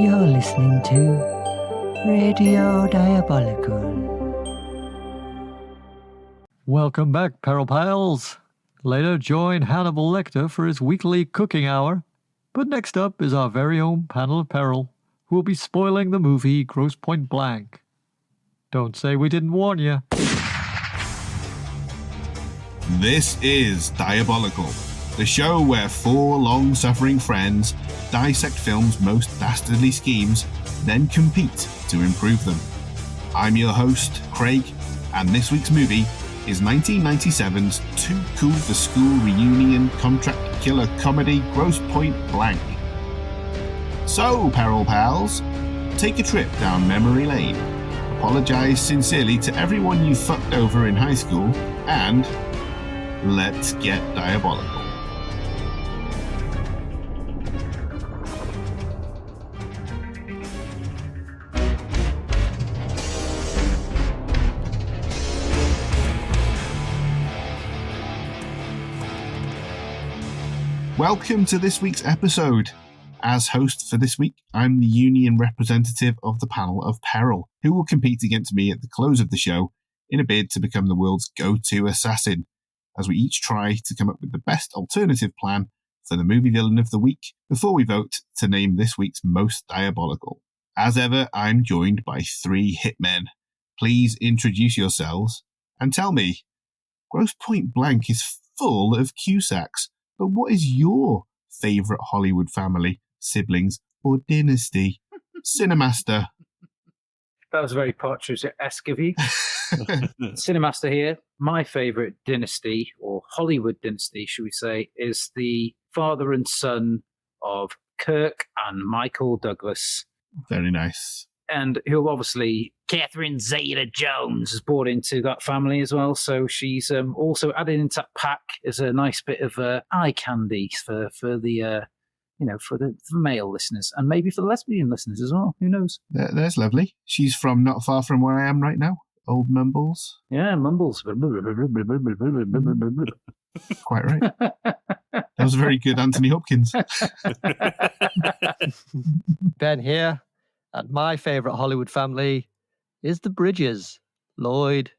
You're listening to Radio Diabolical. Welcome back, Peril Pals. Later, join Hannibal Lecter for his weekly cooking hour. But next up is our very own panel of peril, who will be spoiling the movie Grosse Pointe Blank. Don't say we didn't warn you. This is Diabolical, the show where four long-suffering friends dissect film's most dastardly schemes, then compete to improve them. I'm your host, Craig, and this week's movie is 1997's Too Cool for School reunion contract killer comedy Grosse Pointe Blank. So, Peril Pals, take a trip down memory lane, apologise sincerely to everyone you fucked over in high school, and let's get diabolical. Welcome to this week's episode. As host for this week, I'm the union representative of the panel of Peril, who will compete against me at the close of the show in a bid to become the world's go-to assassin, as we each try to come up with the best alternative plan for the movie villain of the week before we vote to name this week's most diabolical. As ever, I'm joined by three hitmen. Please introduce yourselves and tell me, Grosse Pointe Blank is full of Cusacks, but what is your favourite Hollywood family, siblings, or dynasty? Cinemaster. That was very Partridge-esque of you. Cinemaster here. My favourite dynasty, or Hollywood dynasty, should we say, is the father and son of Kirk and Michael Douglas. Very nice. And who obviously, Catherine Zeta-Jones is brought into that family as well. So she's also added into that pack as a nice bit of eye candy for the for the male listeners, and maybe for the lesbian listeners as well. Who knows? There's lovely. She's from not far from where I am right now. Old Mumbles. Yeah, Mumbles. Quite right. That was a very good Anthony Hopkins. Ben here, and my favourite Hollywood family is the Bridges. Lloyd,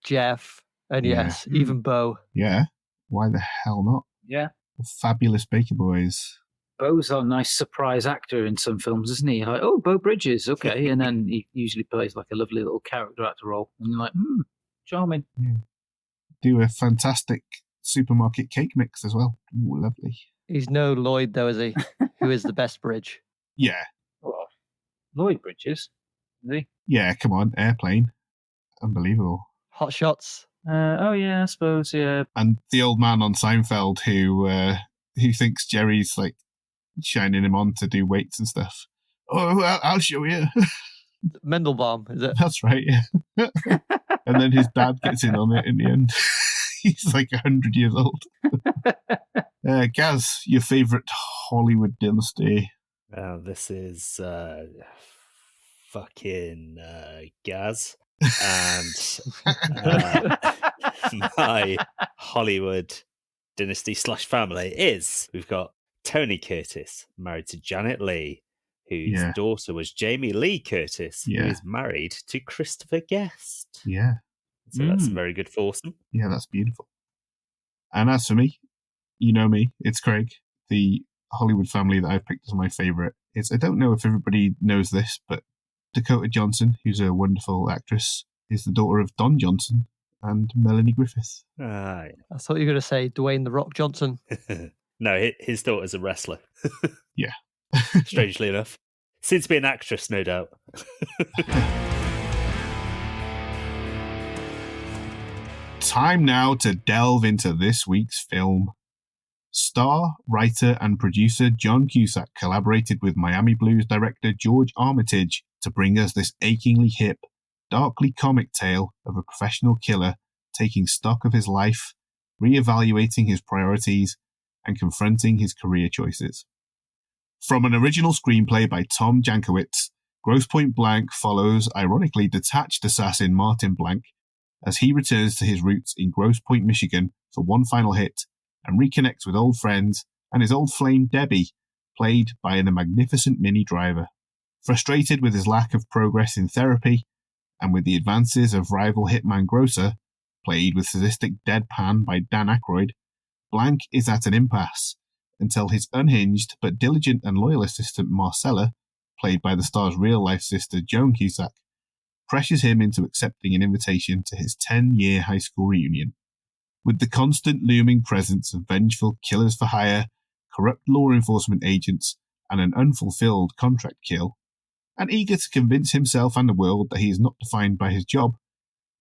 Jeff, and yes, even Bo. Yeah, why the hell not? Yeah. The fabulous Baker Boys. Bo's a nice surprise actor in some films, isn't he? Like, oh, Bo Bridges, okay. And then he usually plays like a lovely little character actor role. And you're like, charming. Yeah. Do a fantastic supermarket cake mix as well. Ooh, lovely. He's no Lloyd, though, is he? Who is the best Bridge? Yeah. Well, Lloyd Bridges, is he? Yeah, come on, Airplane. Unbelievable. Hot Shots. Oh, yeah, I suppose, yeah. And the old man on Seinfeld who thinks Jerry's like shining him on to do weights and stuff. Oh, I'll show you. Mendelbaum, is it? That's right, yeah. And then his dad gets in on it in the end. He's like 100 years old. Gaz, your favourite Hollywood dynasty? This is fucking Gaz. And my Hollywood dynasty / family is, we've got Tony Curtis, married to Janet Leigh, whose daughter was Jamie Lee Curtis, who is married to Christopher Guest. Yeah. So that's a very good foursome. Yeah, that's beautiful. And as for me, you know me, it's Craig. The Hollywood family that I've picked as my favourite is, I don't know if everybody knows this, but Dakota Johnson, who's a wonderful actress, is the daughter of Don Johnson and Melanie Griffith. I thought you were going to say Dwayne The Rock Johnson. No, his daughter's a wrestler. Yeah. Strangely enough. Seems to be an actress, no doubt. Time now to delve into this week's film. Star, writer, and producer John Cusack collaborated with Miami Blues director George Armitage to bring us this achingly hip, darkly comic tale of a professional killer taking stock of his life, re-evaluating his priorities, and confronting his career choices. From an original screenplay by Tom Jankiewicz, Grosse Pointe Blank follows ironically detached assassin Martin Blank as he returns to his roots in Grosse Pointe, Michigan for one final hit and reconnects with old friends and his old flame Debi, played by the magnificent Minnie Driver. Frustrated with his lack of progress in therapy, and with the advances of rival hitman Grocer, played with sadistic deadpan by Dan Aykroyd, Blank is at an impasse until his unhinged but diligent and loyal assistant Marcella, played by the star's real-life sister Joan Cusack, pressures him into accepting an invitation to his 10-year high school reunion. With the constant looming presence of vengeful killers for hire, corrupt law enforcement agents, and an unfulfilled contract kill, and eager to convince himself and the world that he is not defined by his job,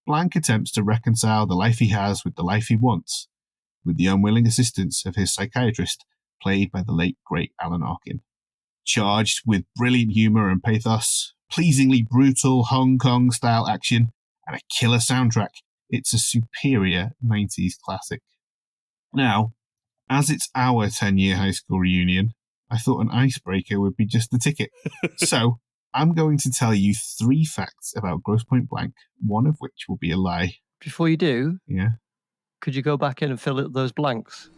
Blank attempts to reconcile the life he has with the life he wants, with the unwilling assistance of his psychiatrist, played by the late, great Alan Arkin. Charged with brilliant humour and pathos, pleasingly brutal Hong Kong-style action, and a killer soundtrack, it's a superior 90s classic. Now, as it's our 10-year high school reunion, I thought an icebreaker would be just the ticket. So, I'm going to tell you 3 facts about Grosse Pointe Blank, one of which will be a lie. Before you do, Yeah. Could you go back in and fill up those blanks?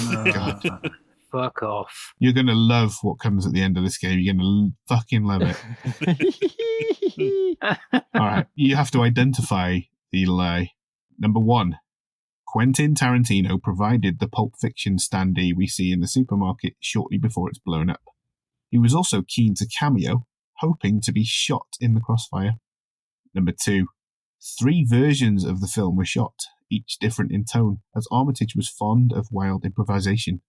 Oh, God. Fuck off. You're going to love what comes at the end of this game. You're going to fucking love it. All right. You have to identify the lie. Number 1. Quentin Tarantino provided the Pulp Fiction standee we see in the supermarket shortly before it's blown up. He was also keen to cameo, hoping to be shot in the crossfire. Number 2. 3 versions of the film were shot, each different in tone, as Armitage was fond of wild improvisation.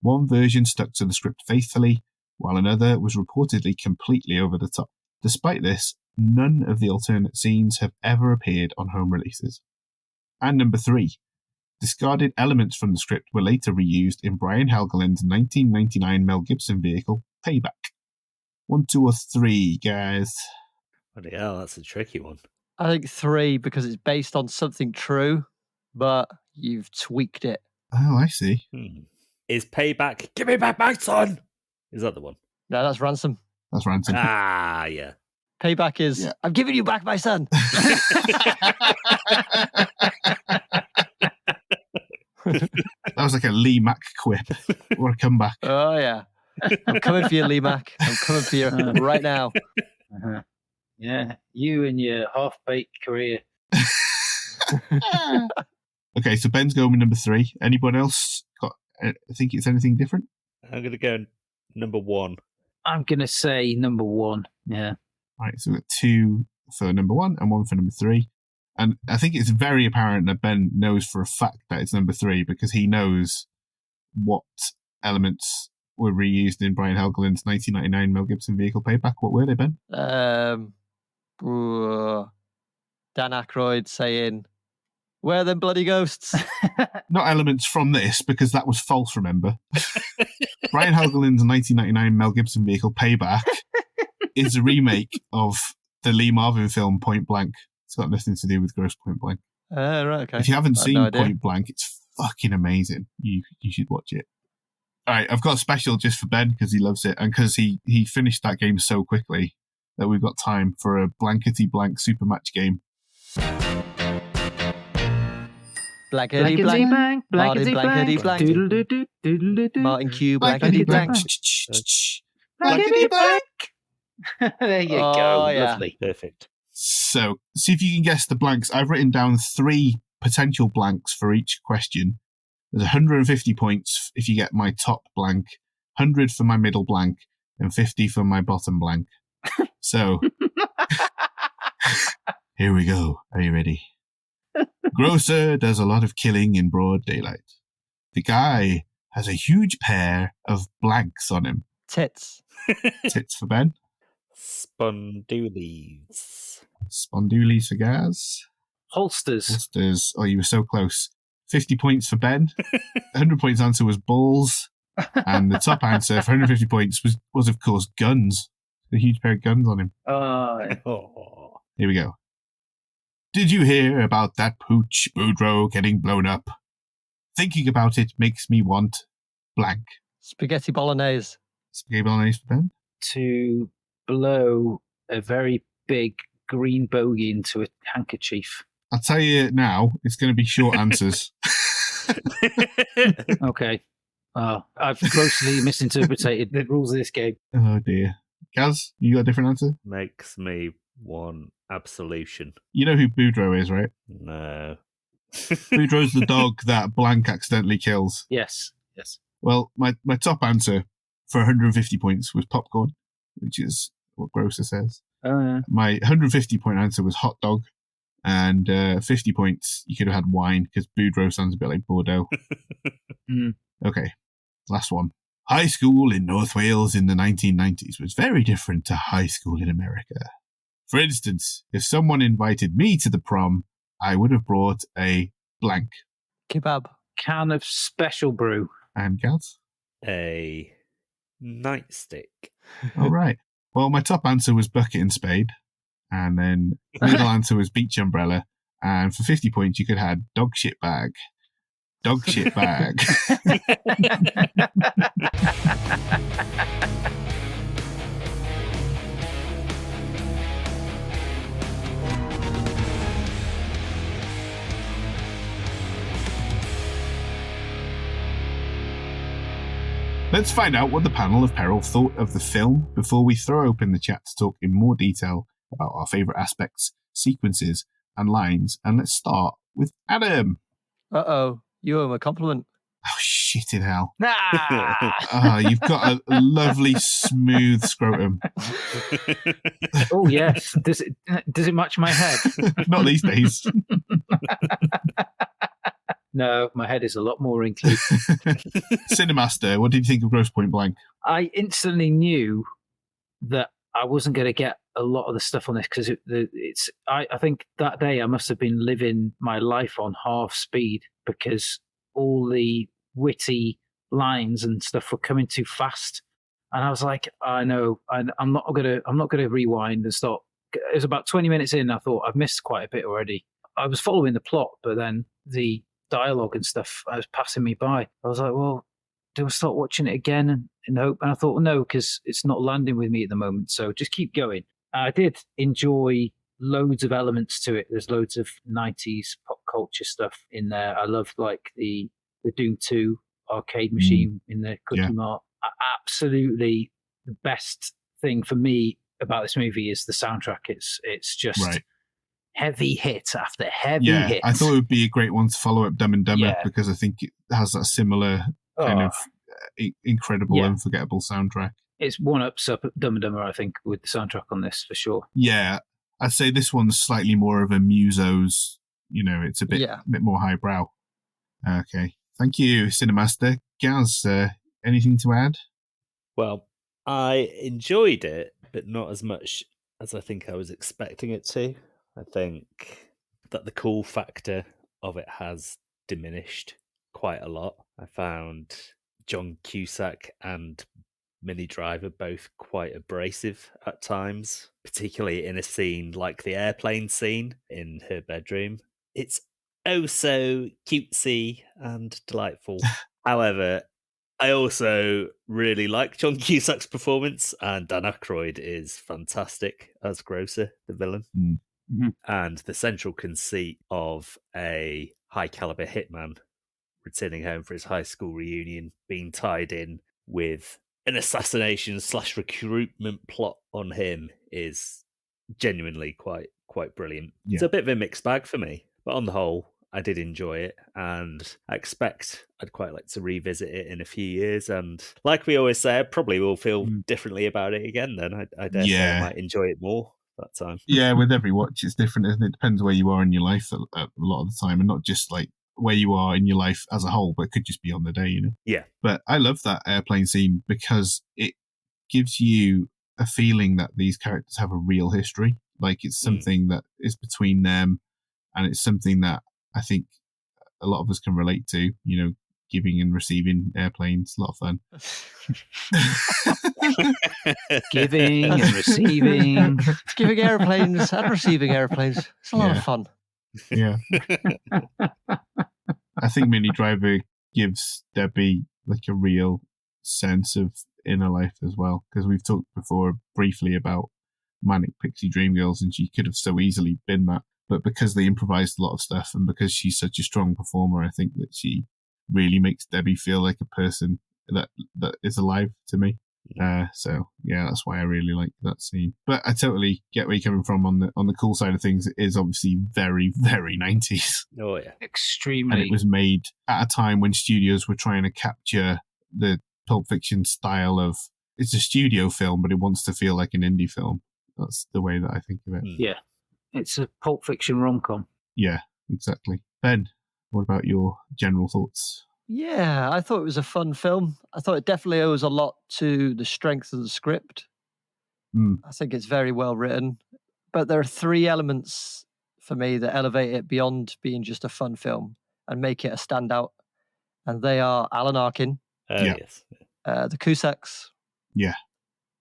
One version stuck to the script faithfully, while another was reportedly completely over the top. Despite this, none of the alternate scenes have ever appeared on home releases. And number 3. Discarded elements from the script were later reused in Brian Helgeland's 1999 Mel Gibson vehicle, Payback. 1, 2, or 3, guys? Bloody hell, that's a tricky one. I think 3 because it's based on something true, but you've tweaked it. Oh, I see. Is Payback, give me back my son? Is that the one? No, that's Ransom. That's Ransom. Ah, yeah. Payback is, Yeah. I'm giving you back my son. That was like a Lee Mack quip. What a comeback. Oh, yeah. I'm coming for you, Lee Mack. I'm coming for you right now. Uh-huh. Yeah, you and your half-baked career. Okay, so Ben's going with number 3. Anyone else got? Think it's anything different? I'm going to go number 1. I'm going to say number 1. Yeah. Right, so we've got 2 for number 1 and 1 for number 3. And I think it's very apparent that Ben knows for a fact that it's number 3 because he knows what elements were reused in Brian Helgeland's 1999 Mel Gibson vehicle Payback. What were they, Ben? Dan Aykroyd saying, "Where are them bloody ghosts?" Not elements from this, because that was false, remember? Brian Helgeland's 1999 Mel Gibson vehicle Payback is a remake of the Lee Marvin film Point Blank. It's got nothing to do with Grosse Pointe Blank. Right, okay. If you haven't seen no idea. Point Blank, it's fucking amazing. You should watch it. All right, I've got a special just for Ben because he loves it and because he finished that game so quickly that we've got time for a blankety blank super match game. Blankety blank, Martin blankety blank, Martin Q blankety blank. Blankety blank. There you go. Yeah. Lovely. Perfect. So, see if you can guess the blanks. I've written down 3 potential blanks for each question. There's 150 points if you get my top blank, 100 for my middle blank, and 50 for my bottom blank. So, here we go. Are you ready? Grocer does a lot of killing in broad daylight. The guy has a huge pair of blanks on him. Tits. Tits for Ben. Spondoolies. Spondoolies for Gaz. Holsters. Holsters. Oh, you were so close. 50 points for Ben. 100 points answer was balls. And the top answer for 150 points was of course, guns. A huge pair of guns on him. Oh. Here we go. Did you hear about that pooch Boudreaux getting blown up? Thinking about it makes me want blank. Spaghetti bolognese. Spaghetti bolognese for Ben. To blow a very big green bogey into a handkerchief. I'll tell you now, it's going to be short answers. Okay. I've grossly misinterpreted the rules of this game. Oh dear. Gaz, you got a different answer? Makes me want absolution. You know who Boudreaux is, right? No. Boudreaux's the dog that Blank accidentally kills. Yes. Well, my top answer for 150 points was popcorn, which is what Grocer says. Oh, yeah. My 150-point answer was hot dog, and 50 points, you could have had wine, because Boudreaux sounds a bit like Bordeaux. Okay, last one. High school in North Wales in the 1990s was very different to high school in America. For instance, if someone invited me to the prom, I would have brought a blank. Kebab. Can of special brew. And Gaz? A nightstick. All right. Well, my top answer was bucket and spade. And then middle answer was beach umbrella. And for 50 points, you could have had dog shit bag. Dog shit bag. Let's find out what the panel of Peril thought of the film before we throw open the chat to talk in more detail about our favourite aspects, sequences, and lines. And let's start with Adam. Uh-oh, you owe him a compliment. Oh, shit in hell. Ah! You've got a lovely, smooth scrotum. Oh, yes. Does it match my head? Not these days. No, my head is a lot more wrinkly. Cinemaster, what did you think of Grosse Point Blank? I instantly knew that I wasn't going to get a lot of the stuff on this because I think that day I must have been living my life on half speed because all the witty lines and stuff were coming too fast, and I was like, I know, I'm not gonna rewind and stop. It was about 20 minutes in. I thought I've missed quite a bit already. I was following the plot, but then the dialogue and stuff was passing me by. I was like, well, do I start watching it again and hope? And I thought, well, no, because it's not landing with me at the moment. So just keep going. I did enjoy loads of elements to it. There's loads of 90s pop culture stuff in there. I loved like the Doom 2 arcade machine in the Cookie Mart. Absolutely the best thing for me about this movie is the soundtrack. It's just heavy hit after heavy hit. I thought it would be a great one to follow up Dumb and Dumber because I think it has that similar kind of incredible, unforgettable soundtrack. It's one-ups up Dumb and Dumber, I think, with the soundtrack on this for sure. Yeah, I'd say this one's slightly more of a Muso's, it's a bit more highbrow. Okay. Thank you, Cinemaster. Gaz, anything to add? Well, I enjoyed it, but not as much as I think I was expecting it to. I think that the cool factor of it has diminished quite a lot. I found John Cusack and Minnie Driver both quite abrasive at times, particularly in a scene like the airplane scene in her bedroom. It's oh so cutesy and delightful. However, I also really like John Cusack's performance, and Dan Aykroyd is fantastic as Grocer, the villain. Mm-hmm. And the central conceit of a high-caliber hitman returning home for his high school reunion being tied in with an assassination/recruitment plot on him is genuinely quite brilliant. Yeah. It's a bit of a mixed bag for me, but on the whole, I did enjoy it, and I expect I'd quite like to revisit it in a few years. And like we always say, I probably will feel differently about it again then. I dare say I might enjoy it more that time. Yeah, with every watch, it's different, isn't it? It depends where you are in your life a lot of the time, and not just like where you are in your life as a whole, but it could just be on the day, Yeah. But I love that airplane scene because it gives you a feeling that these characters have a real history. Like it's something that is between them, and it's something that I think a lot of us can relate to, giving and receiving airplanes. A lot of fun. Giving and receiving. Giving airplanes and receiving airplanes. It's a lot of fun. Yeah. I think Minnie Driver gives Debi like a real sense of in her life as well, because we've talked before briefly about Manic Pixie Dream Girls, and she could have so easily been that. But because they improvised a lot of stuff, and because she's such a strong performer, I think that she really makes Debi feel like a person that is alive to me. So yeah, that's why I really like that scene. But I totally get where you're coming from on the cool side of things. It is obviously very, very 90s. Oh yeah, extremely. And it was made at a time when studios were trying to capture the Pulp Fiction style of, it's a studio film, but it wants to feel like an indie film. That's the way that I think of it. Yeah, it's a Pulp Fiction rom-com. Yeah, exactly. Ben, what about your general thoughts? Yeah, I thought it was a fun film. I thought it definitely owes a lot to the strength of the script. I think it's very well written. But there are 3 elements for me that elevate it beyond being just a fun film and make it a standout. And they are Alan Arkin. Yes. The Cusacks. Yeah.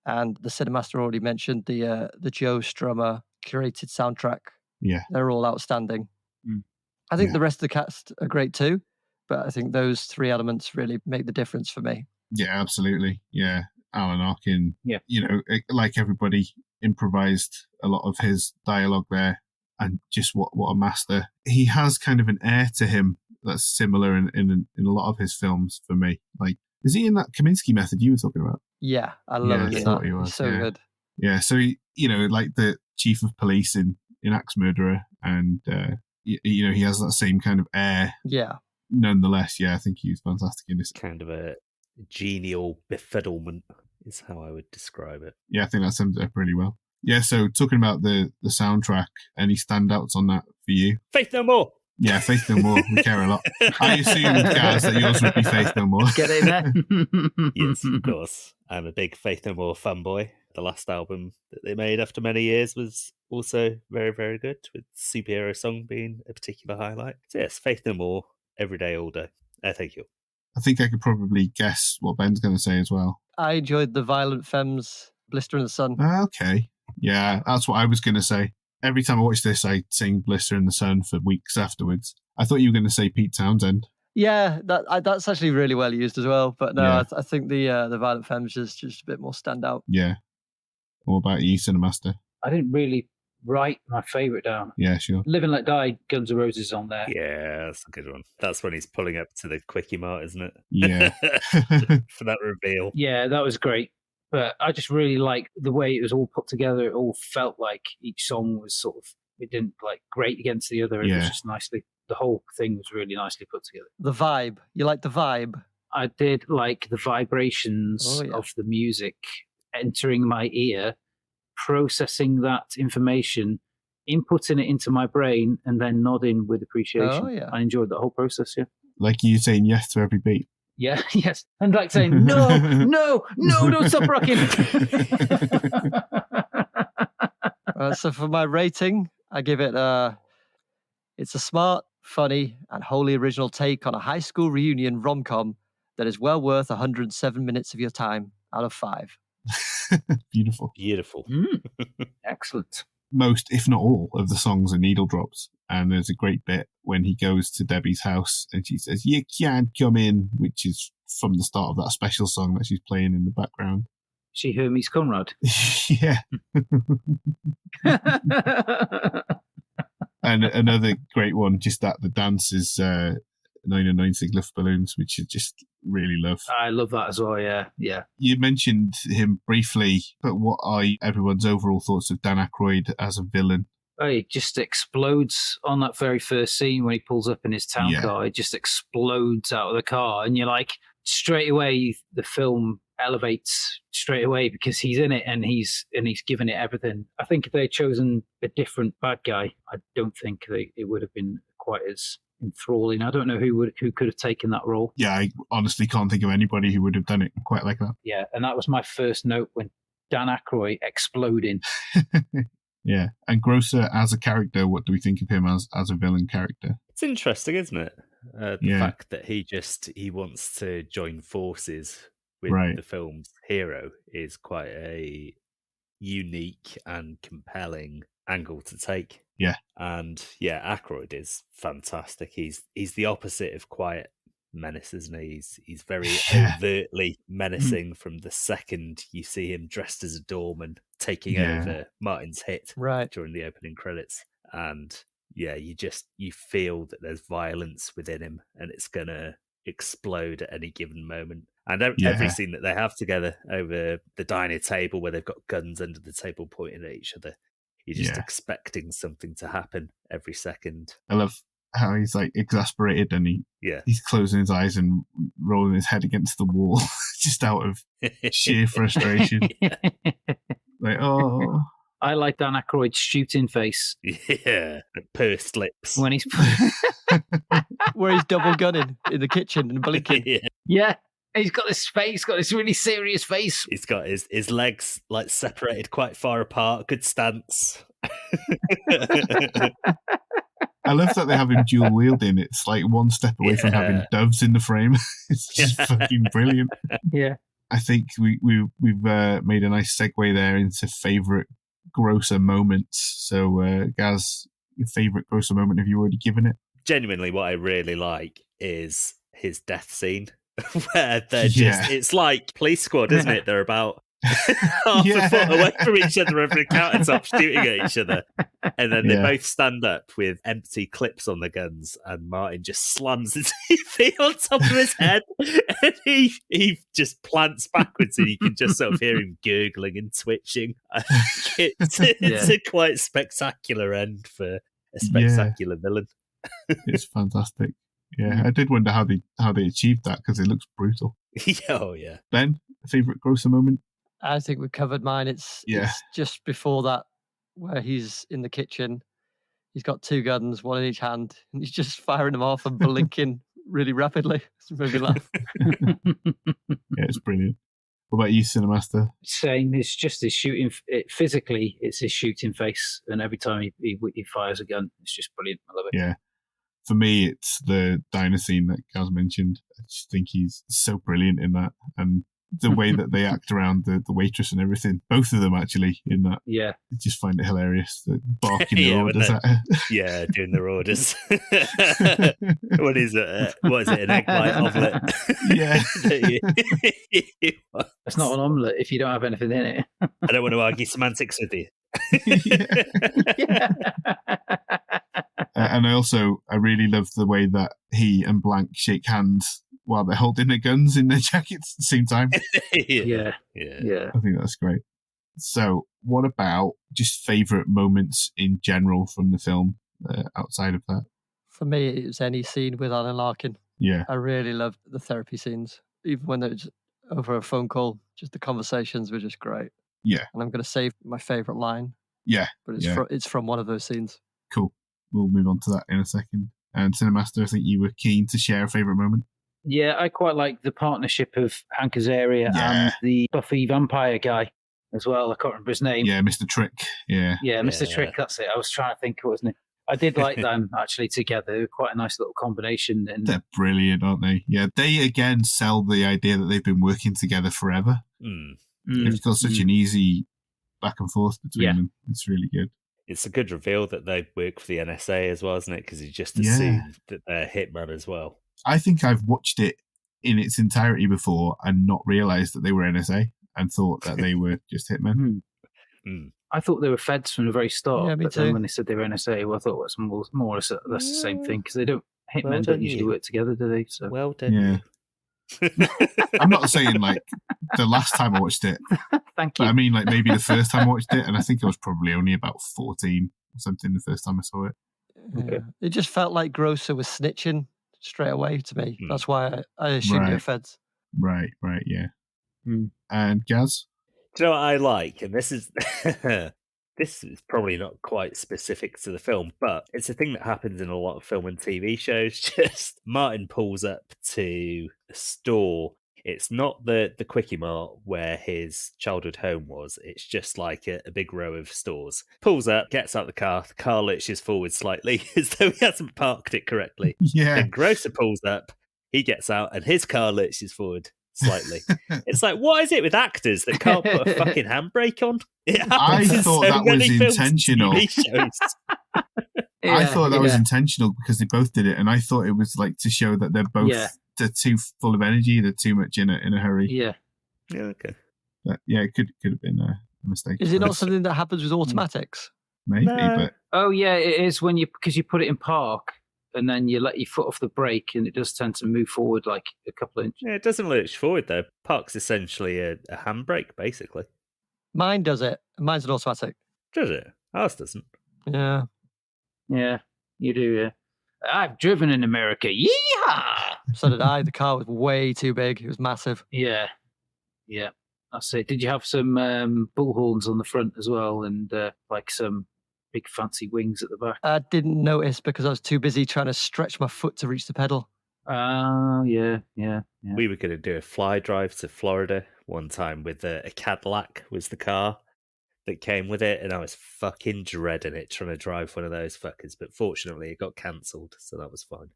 And the Cinemaster already mentioned, the Joe Strummer curated soundtrack. Yeah. They're all outstanding. I think the rest of the cast are great too. But I think those 3 elements really make the difference for me. Yeah, absolutely. Yeah. Alan Arkin, like everybody, improvised a lot of his dialogue there. And just what a master. He has kind of an air to him that's similar in a lot of his films for me. Like, is he in that Kaminsky Method you were talking about? Yeah, I love him in that. He was, He's so good. Yeah, so, like the chief of police in Axe Murderer, and, he has that same kind of air. Yeah. Nonetheless, I think he's fantastic in this. Kind of a genial befuddlement is how I would describe it. Yeah, I think that sums it up really well. Yeah, so talking about the soundtrack, any standouts on that for you? Faith No More! Yeah, Faith No More. We care a lot. I assumed, guys, that yours would be Faith No More. Get in there. Yes, of course. I'm a big Faith No More fanboy. The last album that they made after many years was also very, very good, with Superhero Song being a particular highlight. So yes, Faith No More, every day, all day. Thank you. I think I could probably guess what Ben's going to say as well. I enjoyed the Violent Femmes, Blister in the Sun. Okay. Yeah, that's what I was going to say. Every time I watch this, I sing Blister in the Sun for weeks afterwards. I thought you were going to say Pete Townsend. Yeah, that's actually really well used as well. But no, I think the Violent Femmes is just a bit more standout. Yeah. What about you, Cinemaster? I didn't really write my favourite down. Yeah, sure. Live and Let Die, Guns N' Roses on there. Yeah, that's a good one. That's when he's pulling up to the Quickie Mart, isn't it? Yeah. For that reveal. Yeah, that was great. But I just really liked the way it was all put together. It all felt like each song was sort of, it didn't like grate against the other. It was just nicely, the whole thing was really nicely put together. The vibe. You like the vibe? I did like the vibrations of the music entering my ear, processing that information, inputting it into my brain, and then nodding with appreciation. Oh, yeah. I enjoyed that whole process, Like you saying yes to every beat. Yeah, yes. And like saying, no, don't stop rocking. So for my rating, I give it it's a smart, funny, and wholly original take on a high school reunion rom-com that is well worth 107 minutes of your time out of 5. Beautiful. Excellent. Most, if not all, of the songs are needle drops. And there's a great bit when he goes to Debi's house and she says, "You can't come in," which is from the start of that special song that she's playing in the background. She Hermes Conrad. Yeah. And another great one, just that the dance is 996 Luftballons, which I just really love. I love that as well, yeah. You mentioned him briefly, but what are everyone's overall thoughts of Dan Aykroyd as a villain? He just explodes on that very first scene when he pulls up in his town car. It just explodes out of the car, and you're like, straight away, the film elevates straight away because he's in it and he's given it everything. I think if they'd chosen a different bad guy, I don't think it would have been quite as enthralling. I don't know who could have taken that role. Yeah, I honestly can't think of anybody who would have done it quite like that. Yeah, and that was my first note when Dan Aykroyd exploding. Yeah, and Grocer as a character, what do we think of him as a villain character? It's interesting, isn't it? The fact that he wants to join forces with the film's hero is quite a unique and compelling angle to take. Yeah. And Aykroyd is fantastic. He's the opposite of quiet. menace, isn't he? He's very overtly menacing from the second you see him dressed as a doorman taking over Martin's hit during the opening credits. And you feel that there's violence within him and it's gonna explode at any given moment. And every scene that they have together over the diner table where they've got guns under the table pointing at each other, you're just expecting something to happen every second. I love how he's like exasperated and he's closing his eyes and rolling his head against the wall just out of sheer frustration. Like, oh. I like Dan Aykroyd's shooting face. Yeah, pursed lips. When he's where he's double gunning in the kitchen and blinking. Yeah. He's got this face, got this really serious face. He's got his legs like separated quite far apart. Good stance. I love that they have him dual wielding. It's like one step away from having doves in the frame. It's just fucking brilliant. Yeah. I think we've made a nice segue there into favourite Grocer moments. So, Gaz, your favourite Grocer moment, have you already given it? Genuinely, what I really like is his death scene, where they're it's like Police Squad, isn't it? They're about half a foot away from each other over a countertop shooting at each other. And then they both stand up with empty clips on their guns, and Martin just slams his TV on top of his head, and he just plants backwards, and you can just sort of hear him gurgling and twitching. It's a quite spectacular end for a spectacular villain. It's fantastic. Yeah, I did wonder how they achieved that, because it looks brutal. Oh yeah. Ben, favourite Grocer moment? I think we covered mine. It's just before that, where he's in the kitchen. He's got two guns, one in each hand, and he's just firing them off and blinking really rapidly. It's made me laugh. Yeah, it's brilliant. What about you, Cinemaster? Same. It's just his shooting. Physically, it's his shooting face, and every time he fires a gun, it's just brilliant. I love it. Yeah. For me, it's the diner scene that Gaz mentioned. I just think he's so brilliant in that, and the way that they act around the waitress and everything. Both of them, actually, in that. Yeah. I just find it hilarious. Barking their orders at her. Yeah, doing their orders. What is it? An egg white omelette? Yeah. It's not an omelette if you don't have anything in it. I don't want to argue semantics with you. And I really love the way that he and Blank shake hands while they're holding their guns in their jackets at the same time. Yeah. I think that's great. So, what about just favourite moments in general from the film outside of that? For me, it was any scene with Alan Larkin. Yeah. I really loved the therapy scenes. Even when it was over a phone call, just the conversations were just great. Yeah. And I'm going to save my favourite line. Yeah. But it's from one of those scenes. Cool. We'll move on to that in a second. And Cinemaster, I think you were keen to share a favourite moment. Yeah, I quite like the partnership of Hank Azaria and the Buffy vampire guy as well. I can't remember his name. Yeah, Mr. Trick. Yeah, Mr. Trick, that's it. I was trying to think, wasn't it? I did like them actually together. Quite a nice little combination. And they're brilliant, aren't they? Yeah, they again sell the idea that they've been working together forever. They've got such an easy back and forth between them. It's really good. It's a good reveal that they work for the NSA as well, isn't it? Because you just assume that they're hitman as well. I think I've watched it in its entirety before and not realised that they were NSA and thought that they were just hitmen. I thought they were feds from the very start. Yeah, me but too. Then when they said they were NSA, well, I thought it was more or less that's the same thing, because hitmen don't usually work together, do they? So. Well done. Yeah. I'm not saying like the last time I watched it. Thank you. But I mean, like maybe the first time I watched it, and I think I was probably only about 14 or something the first time I saw it. Okay. It just felt like Grocer was snitching straight away to me. That's why I assumed they're feds. Right, yeah. And Gaz? Do you know what I like? And this is this is probably not quite specific to the film, but it's a thing that happens in a lot of film and TV shows. Just Martin pulls up to a store. It's not the Quickie Mart where his childhood home was. It's just like a big row of stores. Pulls up, gets out the car lurches forward slightly as though he hasn't parked it correctly. Yeah. Then Grocer pulls up, he gets out, and his car lurches forward slightly. It's like, what is it with actors that can't put a fucking handbrake on? I thought that was intentional. I thought that was intentional because they both did it, and I thought it was like to show that they're both they're too full of energy. They're too much in a hurry. Yeah. Yeah, okay. But yeah, it could have been a mistake. Is it not something that happens with automatics? Maybe, but oh yeah, it is because you put it in park and then you let your foot off the brake and it does tend to move forward like a couple of inches. Yeah, it doesn't lurch forward though. Park's essentially a handbrake, basically. Mine does it. Mine's an automatic. Does it? Ours doesn't. Yeah. Yeah, you do, yeah. I've driven in America. Yeehaw! So did I. The car was way too big. It was massive. Yeah. Yeah. That's it. Did you have some bullhorns on the front as well and like some big fancy wings at the back? I didn't notice because I was too busy trying to stretch my foot to reach the pedal. Oh, yeah. We were going to do a fly drive to Florida one time with a Cadillac was the car that came with it, and I was fucking dreading it, trying to drive one of those fuckers, but fortunately it got cancelled, so that was fine.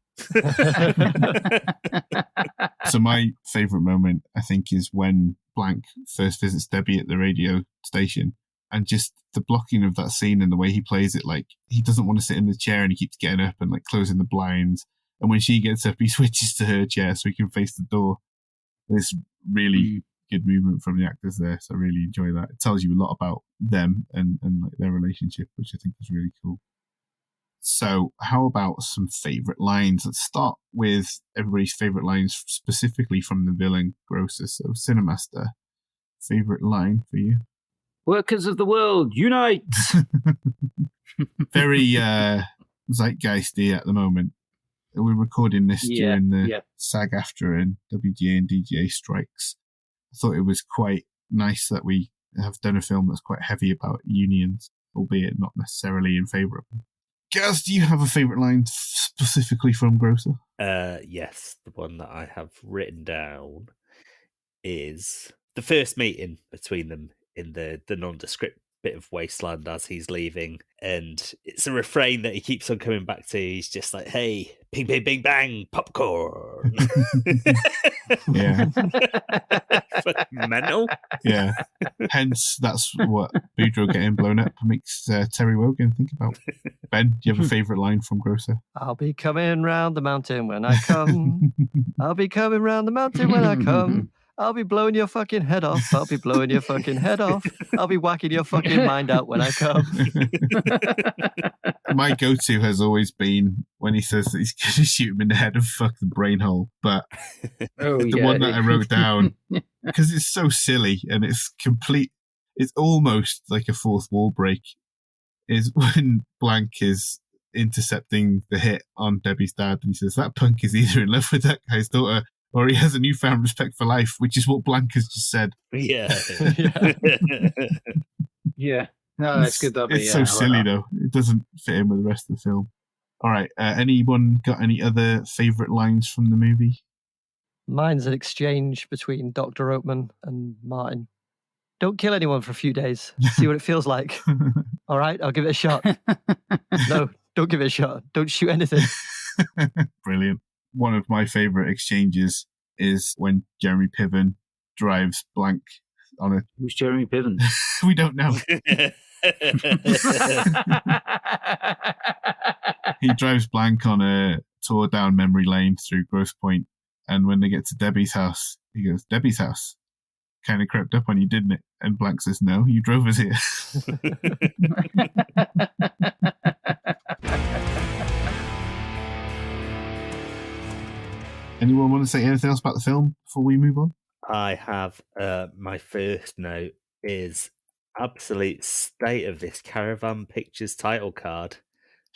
So my favourite moment, I think, is when Blank first visits Debi at the radio station, and just the blocking of that scene and the way he plays it, like, he doesn't want to sit in the chair and he keeps getting up and like closing the blinds, and when she gets up he switches to her chair so he can face the door. It's really good movement from the actors there, so I really enjoy that. It tells you a lot about them and like their relationship, which I think is really cool. So how about some favourite lines? Let's start with everybody's favourite lines, specifically from the villain Grocer. So Cinemaster, favourite line for you? Workers of the world, unite! Very zeitgeisty at the moment. We're recording this during the SAG-AFTRA and WGA and DGA strikes. I thought it was quite nice that we have done a film that's quite heavy about unions, albeit not necessarily in favour of them. Gaz, do you have a favourite line specifically from Grocer? Yes, the one that I have written down is the first meeting between them in the nondescript bit of wasteland as he's leaving, and it's a refrain that he keeps on coming back to. He's just like, hey, ping, ping, bing, bang, popcorn. Yeah. Mental. Yeah. Hence, that's what Boudreaux getting blown up makes Terry Wogan think about. Ben, do you have a favourite line from Grocer? I'll be coming round the mountain when I come. I'll be coming round the mountain when I come. I'll be blowing your fucking head off. I'll be blowing your fucking head off. I'll be whacking your fucking mind out when I come. My go-to has always been when he says that he's going to shoot him in the head and fuck the brain hole. But the one that I wrote down, because it's so silly and it's almost like a fourth wall break, is when Blank is intercepting the hit on Debi's dad and he says, that punk is either in love with that guy's daughter or he has a newfound respect for life, which is what Blank has just said. Yeah. Yeah. No, that's good. It's so silly, though. It doesn't fit in with the rest of the film. All right. Anyone got any other favourite lines from the movie? Mine's an exchange between Dr. Oatman and Martin. Don't kill anyone for a few days. See what it feels like. All right, I'll give it a shot. No, don't give it a shot. Don't shoot anything. Brilliant. One of my favourite exchanges is when Jeremy Piven drives Blank on a... Who's Jeremy Piven? We don't know. He drives Blank on a tour down memory lane through Grosse Point, and when they get to Debi's house, he goes, Debi's house? Kind of crept up on you, didn't it? And Blank says, no, you drove us here. Anyone want to say anything else about the film before we move on? I have my first note is absolute state of this Caravan Pictures title card.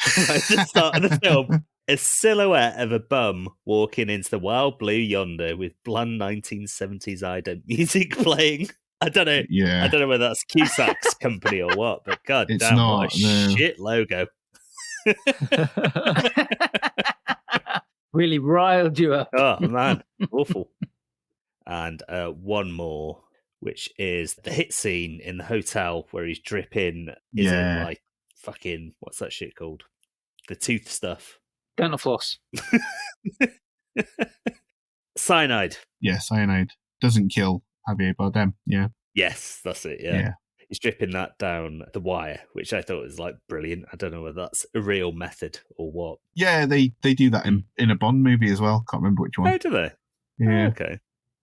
At the start of the film, a silhouette of a bum walking into the wild blue yonder with bland 1970s ident music playing. I don't know. Yeah. I don't know whether that's Cusack's company or what, but god it's damn, not, what a no. shit logo. Really riled you up. Oh man, awful. And one more, which is the hit scene in the hotel where he's dripping in like fucking, what's that shit called? The tooth stuff. Dental floss. Cyanide. Yeah, cyanide. Doesn't kill Javier Bardem. Yeah. Yes, that's it. Yeah. He's dripping that down the wire, which I thought was like brilliant. I don't know whether that's a real method or what. Yeah, they do that in a Bond movie as well. Can't remember which one. Oh, do they? Yeah. Okay.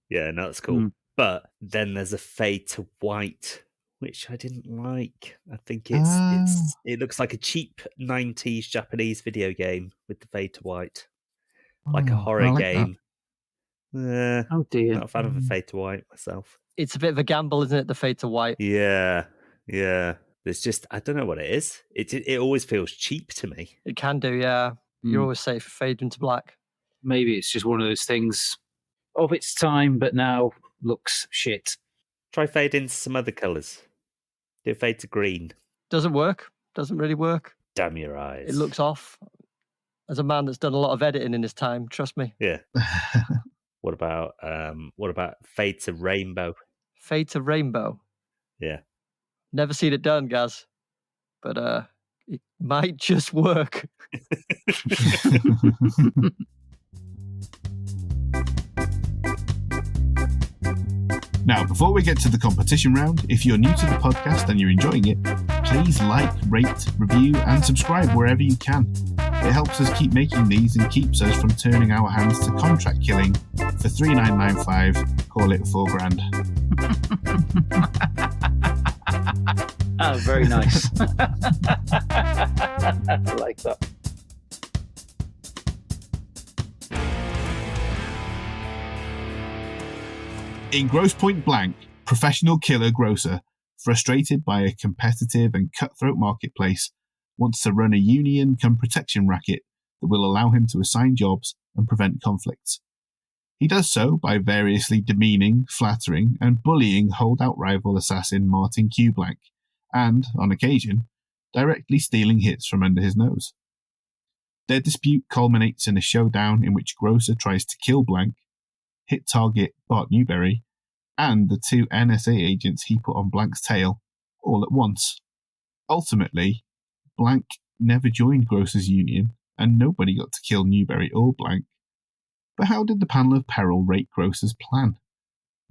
Yeah, no, that's cool. But then there's a fade to white, which I didn't like. I think it looks like a cheap 90s Japanese video game with the fade to white. Like a horror game. Oh dear. Not a fan of a fade to white myself. It's a bit of a gamble, isn't it, the fade to white? Yeah. There's just, I don't know what it is. It always feels cheap to me. It can do, yeah. You're always safe fade into black. Maybe it's just one of those things of its time, but now looks shit. Try fade into some other colours. Do fade to green. Doesn't work. Doesn't really work. Damn your eyes. It looks off. As a man that's done a lot of editing in his time, trust me. Yeah. What about fade to rainbow? Fade to rainbow. Yeah. Never seen it done, Gaz. But it might just work. Now, before we get to the competition round, if you're new to the podcast and you're enjoying it, please like, rate, review, and subscribe wherever you can. It helps us keep making these and keeps us from turning our hands to contract killing for $3,995. Call it $4,000. Oh, very nice. I like that. In Grosse Pointe Blank, professional killer Grocer, frustrated by a competitive and cutthroat marketplace, wants to run a union-cum-protection racket that will allow him to assign jobs and prevent conflicts. He does so by variously demeaning, flattering, and bullying holdout rival assassin Martin Q. Blank, and, on occasion, directly stealing hits from under his nose. Their dispute culminates in a showdown in which Grocer tries to kill Blank, hit target Bart Newberry, and the two NSA agents he put on Blank's tail, all at once. Ultimately, Blank never joined Grocer's union, and nobody got to kill Newberry or Blank. But how did the panel of peril rate Grocer's plan?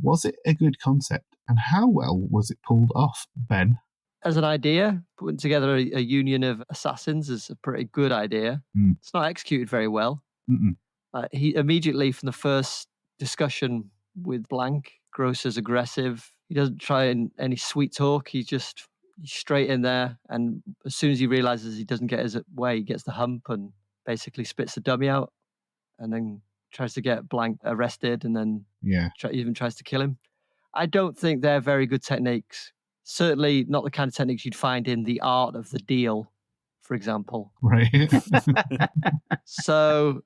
Was it a good concept, and how well was it pulled off, Ben? As an idea, putting together a union of assassins is a pretty good idea. It's not executed very well. He immediately, from the first discussion with Blank, Grocer's aggressive. He doesn't try any sweet talk. He's straight in there. And as soon as he realizes he doesn't get his way, he gets the hump and basically spits the dummy out and then tries to get Blank arrested and then even tries to kill him. I don't think they're very good techniques. Certainly not the kind of techniques you'd find in The Art of the Deal, for example. Right. So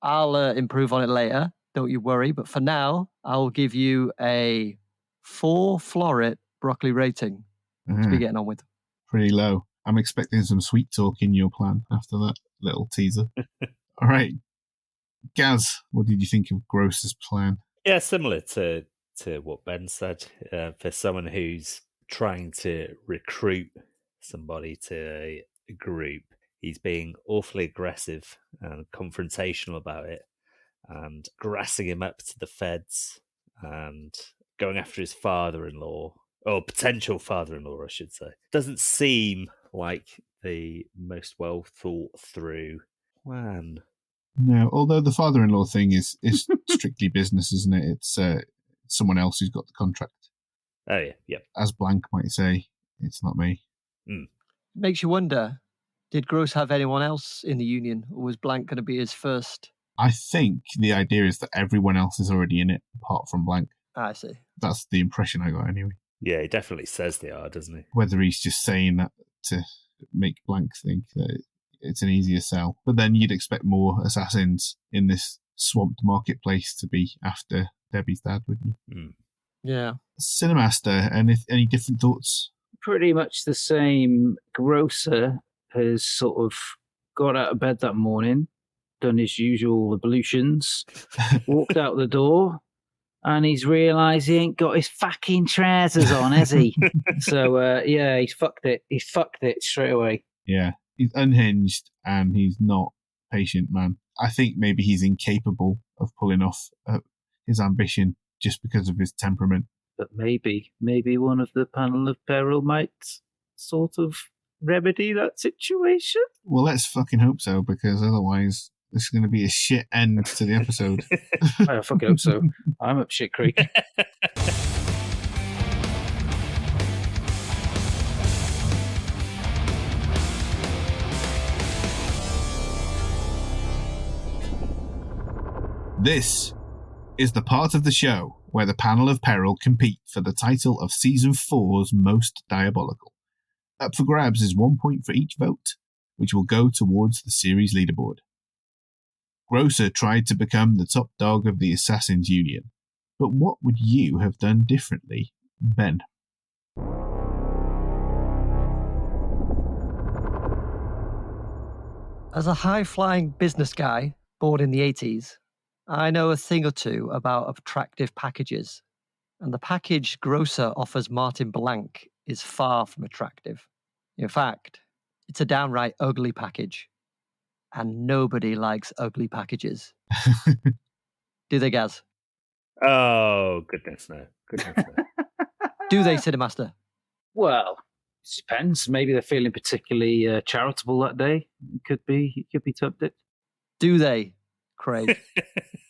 I'll improve on it later. Don't you worry. But for now, I'll give you a 4 floret broccoli rating to be getting on with. Pretty low. I'm expecting some sweet talk in your plan after that little teaser. All right. Gaz, what did you think of Grocer's plan? Yeah, similar to what Ben said. For someone who's trying to recruit somebody to a group, he's being awfully aggressive and confrontational about it, and grassing him up to the feds and going after his father-in-law, or potential father-in-law, I should say. Doesn't seem like the most well-thought-through plan. No, although the father-in-law thing is strictly business, isn't it? It's someone else who's got the contract. Oh, yeah. As Blank might say, it's not me. Makes you wonder, did Gross have anyone else in the union, or was Blank going to be his first? I think the idea is that everyone else is already in it, apart from Blank. I see. That's the impression I got anyway. Yeah, he definitely says they are, doesn't he? Whether he's just saying that to make Blank think that it's an easier sell. But then you'd expect more assassins in this swamped marketplace to be after Debi's dad, wouldn't you? Yeah. Cinemaster, any different thoughts? Pretty much the same. Grocer has sort of got out of bed that morning, done his usual ablutions, walked out the door, and he's realised he ain't got his fucking trousers on, has he? So, he's fucked it. He's fucked it straight away. Yeah, he's unhinged and he's not patient, man. I think maybe he's incapable of pulling off his ambition just because of his temperament. But maybe one of the panel of peril might sort of remedy that situation. Well, let's fucking hope so, because otherwise This is going to be a shit end to the episode. I fucking hope so. I'm up shit creek. This is the part of the show where the panel of peril compete for the title of Season 4's Most Diabolical. Up for grabs is 1 point for each vote, which will go towards the series leaderboard. Grocer tried to become the top dog of the Assassins Union, but what would you have done differently, Ben? As a high-flying business guy born in the 80s, I know a thing or two about attractive packages, and the package Grocer offers Martin Blank is far from attractive. In fact, it's a downright ugly package, and nobody likes ugly packages. Do they, Gaz? Oh, goodness no. Goodness no. Do they, Cinemaster? Well, it depends. Maybe they're feeling particularly charitable that day. It could be tubbed it. Do they, Craig?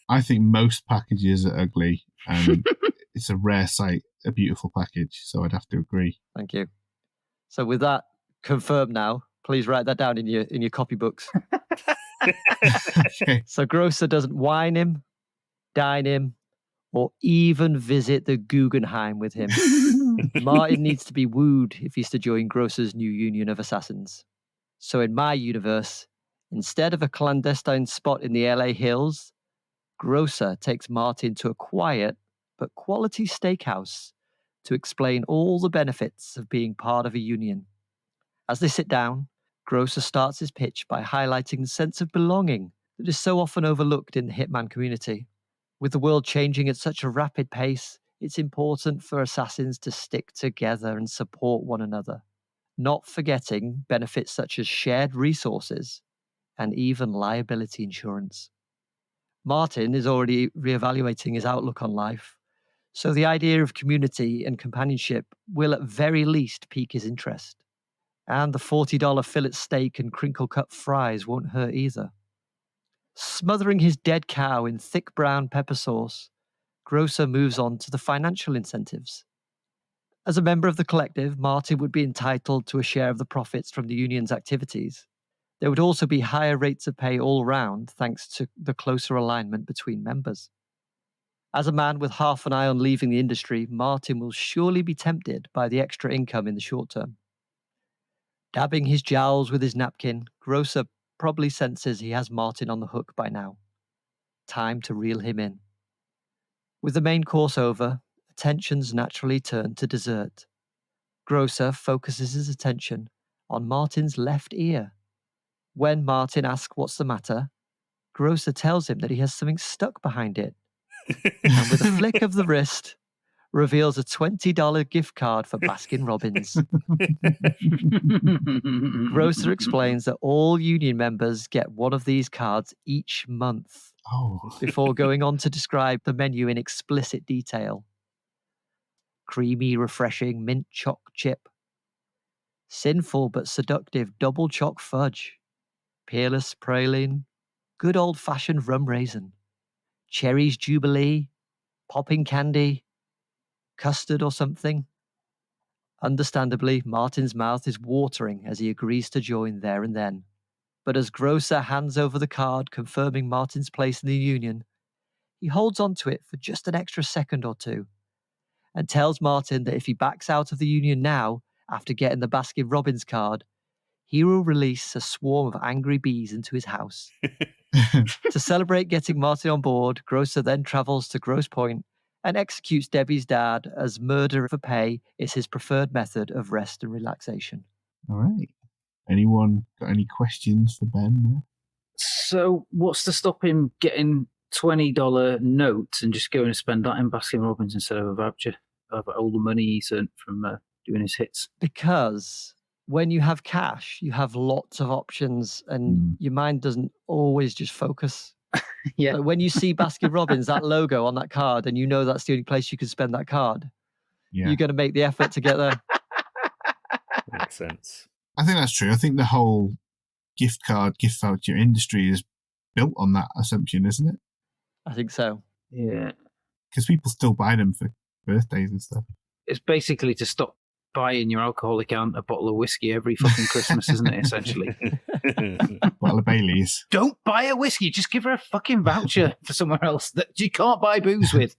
I think most packages are ugly, and it's a rare sight, a beautiful package, so I'd have to agree. Thank you. So with that confirmed now, please write that down in your copybooks. Okay. So Grocer doesn't wine him, dine him, or even visit the Guggenheim with him. Martin needs to be wooed if he's to join Grocer's new union of assassins. So in my universe, instead of a clandestine spot in the LA hills, Grocer takes Martin to a quiet but quality steakhouse to explain all the benefits of being part of a union. As they sit down, Grocer starts his pitch by highlighting the sense of belonging that is so often overlooked in the hitman community. With the world changing at such a rapid pace, it's important for assassins to stick together and support one another, not forgetting benefits such as shared resources and even liability insurance. Martin is already reevaluating his outlook on life, so the idea of community and companionship will at very least pique his interest. And the $40 fillet steak and crinkle-cut fries won't hurt either. Smothering his dead cow in thick brown pepper sauce, Grocer moves on to the financial incentives. As a member of the collective, Martin would be entitled to a share of the profits from the union's activities. There would also be higher rates of pay all round thanks to the closer alignment between members. As a man with half an eye on leaving the industry, Martin will surely be tempted by the extra income in the short term. Dabbing his jowls with his napkin, Grocer probably senses he has Martin on the hook by now. Time to reel him in. With the main course over, attentions naturally turn to dessert. Grocer focuses his attention on Martin's left ear. When Martin asks what's the matter, Grocer tells him that he has something stuck behind it. And with a flick of the wrist, reveals a $20 gift card for Baskin-Robbins. Grocer explains that all union members get one of these cards each month, before going on to describe the menu in explicit detail. Creamy, refreshing mint choc chip. Sinful but seductive double choc fudge. Peerless praline. Good old-fashioned rum raisin. Cherries Jubilee. Popping candy. Custard or something. Understandably, Martin's mouth is watering as he agrees to join there and then. But as Grocer hands over the card confirming Martin's place in the union, he holds on to it for just an extra second or two and tells Martin that if he backs out of the union now, after getting the Baskin-Robbins card, he will release a swarm of angry bees into his house. To celebrate getting Martin on board, Grocer then travels to Grosse Point and executes Debi's dad as murder for pay is his preferred method of rest and relaxation. All right. Anyone got any questions for Ben there? So what's to stop him getting $20 notes and just going to spend that in Baskin-Robbins instead of a voucher of all the money he's earned from doing his hits? Because when you have cash, you have lots of options and your mind doesn't always just focus. Yeah. Like when you see Baskin-Robbins, that logo on that card, and you know that's the only place you can spend that card, you're going to make the effort to get there. Makes sense. I think that's true. I think the whole gift card, gift voucher industry has built on that assumption, isn't it? I think so. Yeah. Because people still buy them for birthdays and stuff. It's basically to stop buying your alcoholic aunt a bottle of whiskey every fucking Christmas, isn't it, essentially? Bottle of Baileys. Don't buy a whiskey. Just give her a fucking voucher for somewhere else that you can't buy booze with.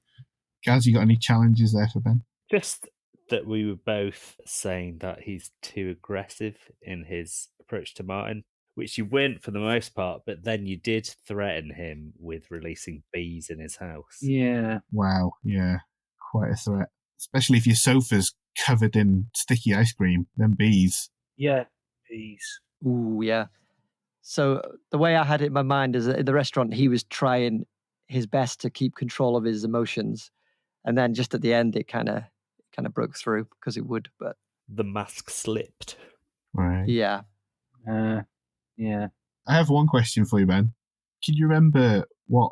Gaz, you got any challenges there for Ben? Just that we were both saying that he's too aggressive in his approach to Martin, which you weren't for the most part, but then you did threaten him with releasing bees in his house. Yeah. Wow, yeah. Quite a threat. Especially if your sofa's covered in sticky ice cream, then bees. Yeah, bees. Ooh, yeah. So the way I had it in my mind is that in the restaurant, he was trying his best to keep control of his emotions. And then just at the end, it kind of broke through, because it would, but... The mask slipped. Right. Yeah. Yeah. I have one question for you, Ben. Can you remember what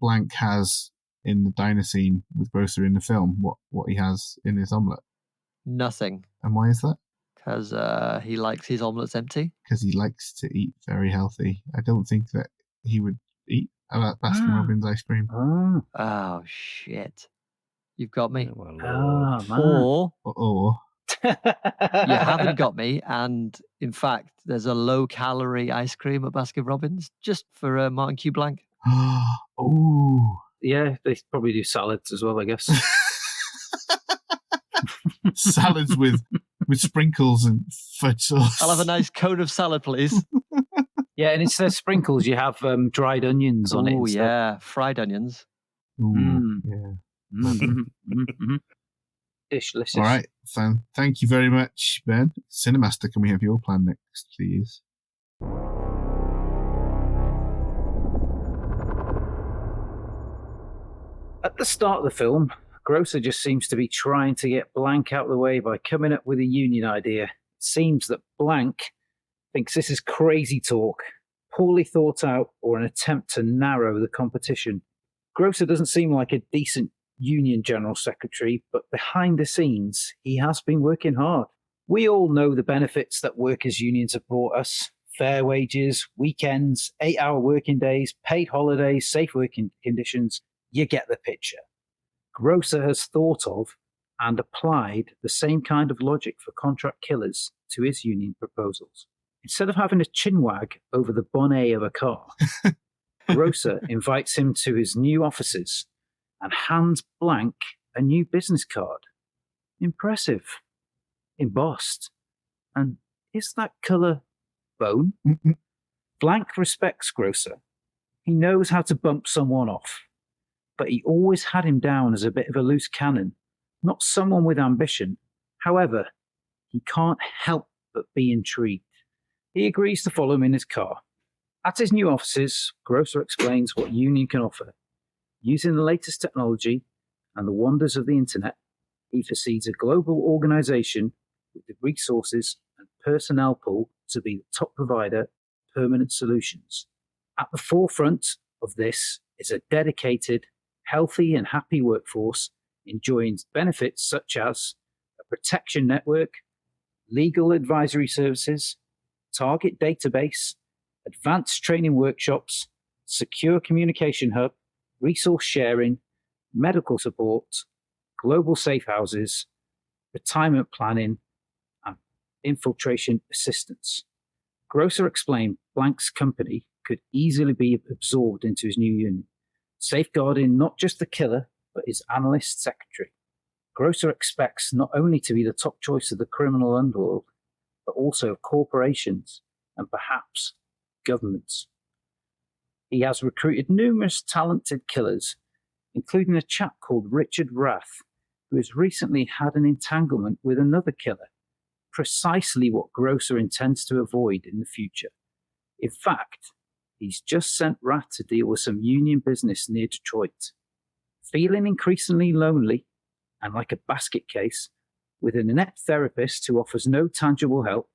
Blank has in the diner scene with Grocer in the film? What he has in his omelette? Nothing. And why is that? Because he likes his omelettes empty. Because he likes to eat very healthy. I don't think that he would eat Baskin Robbins ice cream. Oh, shit. You've got me. Oh, Or you haven't got me, and in fact, there's a low-calorie ice cream at Baskin Robbins just for Martin Q. Blank. Oh. Yeah, they probably do salads as well, I guess. Salads with sprinkles and fudge sauce. I'll have a nice cone of salad, please. Yeah, and instead of sprinkles, you have dried onions on it. Oh, yeah. Fried onions. Ooh, yeah. Delicious. All right, thank you very much, Ben. Cinemaster, can we have your plan next, please? At the start of the film, Grocer just seems to be trying to get Blank out of the way by coming up with a union idea. It seems that Blank thinks this is crazy talk, poorly thought out, or an attempt to narrow the competition. Grocer doesn't seem like a decent union general secretary, but behind the scenes, he has been working hard. We all know the benefits that workers' unions have brought us. Fair wages, weekends, 8-hour working days, paid holidays, safe working conditions. You get the picture. Grocer has thought of and applied the same kind of logic for contract killers to his union proposals. Instead of having a chinwag over the bonnet of a car, Grocer invites him to his new offices and hands Blank a new business card. Impressive. Embossed. And is that colour bone? Blank respects Grocer. He knows how to bump someone off. But he always had him down as a bit of a loose cannon, not someone with ambition. However, he can't help but be intrigued. He agrees to follow him in his car. At his new offices, Grocer explains what Union can offer. Using the latest technology and the wonders of the internet, he foresees a global organization with the resources and personnel pool to be the top provider of permanent solutions. At the forefront of this is a dedicated, healthy and happy workforce enjoying benefits such as a protection network, legal advisory services, target database, advanced training workshops, secure communication hub, resource sharing, medical support, global safe houses, retirement planning, and infiltration assistance. Grocer explained Blank's company could easily be absorbed into his new unit, safeguarding not just the killer, but his analyst secretary. Grocer expects not only to be the top choice of the criminal underworld, but also of corporations and perhaps governments. He has recruited numerous talented killers, including a chap called Richard Rath, who has recently had an entanglement with another killer, precisely what Grocer intends to avoid in the future. In fact, he's just sent Rath to deal with some union business near Detroit. Feeling increasingly lonely and like a basket case, with an inept therapist who offers no tangible help,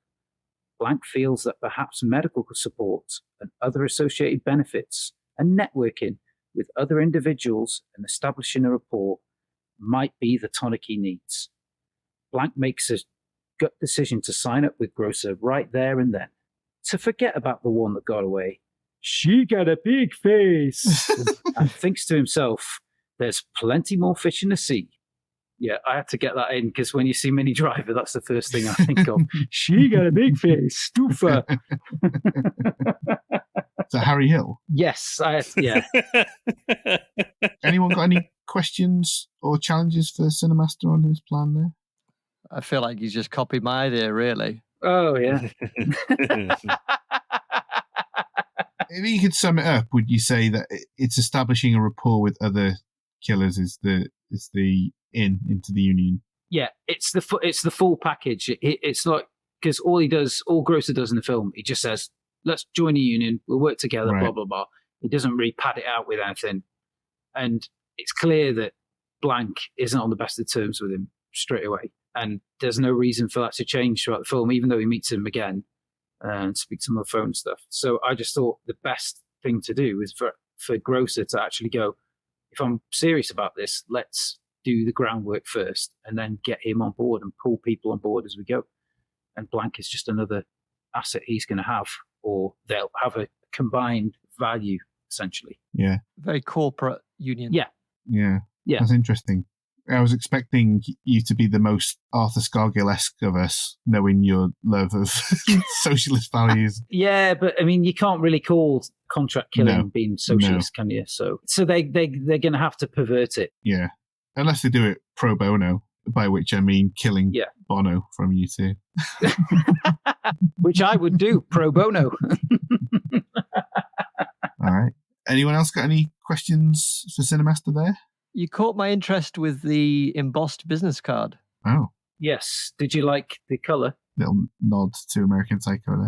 Blank feels that perhaps medical support and other associated benefits and networking with other individuals and establishing a rapport might be the tonic he needs. Blank makes a gut decision to sign up with Grocer right there and then, to forget about the one that got away she got a big face, and thinks to himself, there's plenty more fish in the sea. Yeah, I had to get that in because when you see Minnie Driver, that's the first thing I think of. She got a big face, Stuffa. Is that Harry Hill? Yes, yeah. Anyone got any questions or challenges for Cinemaster on his plan there? I feel like he's just copied my idea, really. Oh, yeah. If you could sum it up, would you say that it's establishing a rapport with other killers is the into the union? Yeah, it's the full package. It's like, because all Grocer does in the film, he just says, let's join a union, we'll work together, right. blah, blah, blah. He doesn't really pad it out with anything. And it's clear that Blank isn't on the best of terms with him straight away. And there's no reason for that to change throughout the film, even though he meets him again and speaks to him on the phone and stuff. So I just thought the best thing to do is for Grocer to actually go, if I'm serious about this, let's do the groundwork first and then get him on board and pull people on board as we go. And Blank is just another asset he's going to have, or they'll have a combined value, essentially. Yeah. Very corporate union. Yeah. Yeah. Yeah. That's interesting. I was expecting you to be the most Arthur Scargill-esque of us, knowing your love of socialist values. Yeah, but I mean, you can't really call contract killing being socialist, can you? So they're going to have to pervert it. Yeah. Unless they do it pro bono, by which I mean killing Bono from U2. Which I would do, pro bono. All right. Anyone else got any questions for Cinemaster there? You caught my interest with the embossed business card. Oh. Yes. Did you like the colour? Little nod to American Psycho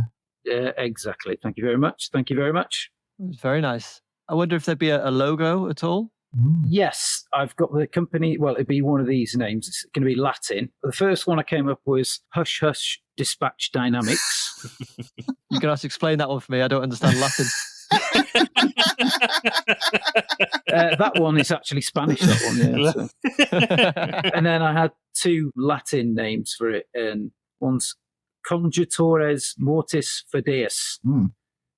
there. Exactly. Thank you very much. Thank you very much. It was very nice. I wonder if there'd be a logo at all? Yes, I've got the company. Well, it'd be one of these names. It's going to be Latin. The first one I came up was Hush Hush Dispatch Dynamics. You're going to have to explain that one for me. I don't understand Latin. That one is actually Spanish, that one, yeah. So. And then I had two Latin names for it. And one's Conjutores Mortis Fideus,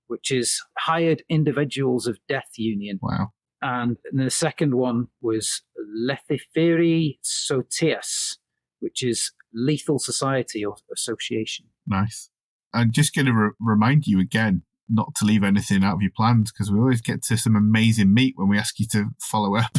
which is Hired Individuals of Death Union. Wow. And the second one was Lethiferi Sotias, which is Lethal Society or Association. Nice. I'm just going to remind you again not to leave anything out of your plans, because we always get to some amazing meat when we ask you to follow up.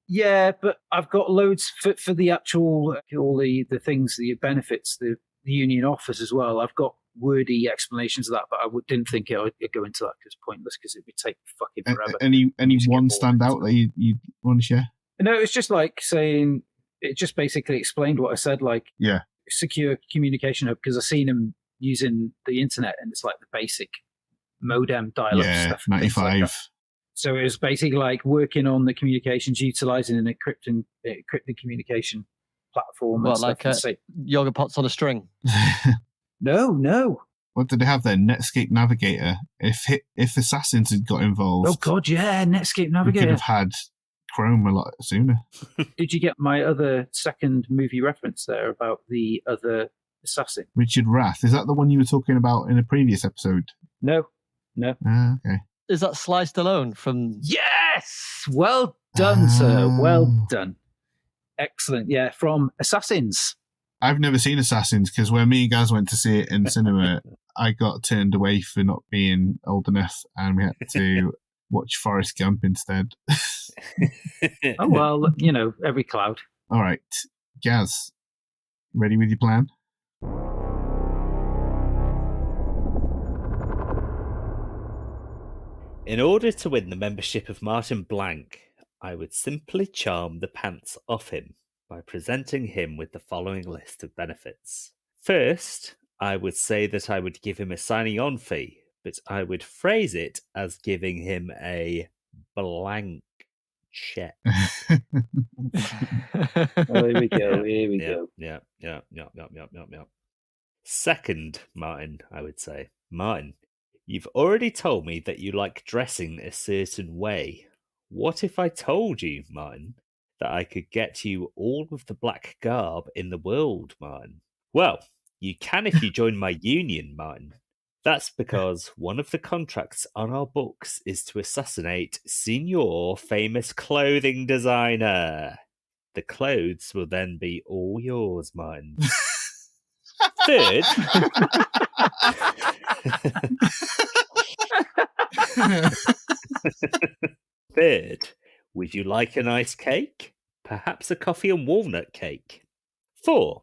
Yeah, but I've got loads for the actual, all the things, the benefits the union offers as well. I've got wordy explanations of that, but I didn't think I'd go into that because it's pointless, because it would take fucking forever. Any one stand out that you want to share? No, it's just like saying, it just basically explained what I said, like secure communication hub, because I've seen them using the internet and it's like the basic modem dial-up stuff. 95. Like so it was basically like working on the communications, utilizing an encrypted communication platform. What, like yoga pots on a string? No. What did they have there? Netscape Navigator. If Assassins had got involved... Oh, God, yeah, Netscape Navigator. We could have had Chrome a lot sooner. Did you get my other second movie reference there about the other assassin? Richard Rath. Is that the one you were talking about in a previous episode? No. Okay. Is that Sly Stallone from... Yes! Well done, sir. Well done. Excellent. Yeah, from Assassins. I've never seen Assassins, because when me and Gaz went to see it in the cinema, I got turned away for not being old enough, and we had to watch Forrest Gump instead. Oh, well, every cloud. All right. Gaz, ready with your plan? In order to win the membership of Martin Blank, I would simply charm the pants off him by presenting him with the following list of benefits. First, I would say that I would give him a signing on fee, but I would phrase it as giving him a blank check. Here we go. Yeah. Second, Martin, I would say, Martin, you've already told me that you like dressing a certain way. What if I told you, Martin, that I could get you all of the black garb in the world, Martin? Well, you can if you join my union, Martin. That's because one of the contracts on our books is to assassinate Senior Famous Clothing Designer. The clothes will then be all yours, Martin. Third, would you like a nice cake? Perhaps a coffee and walnut cake. 4,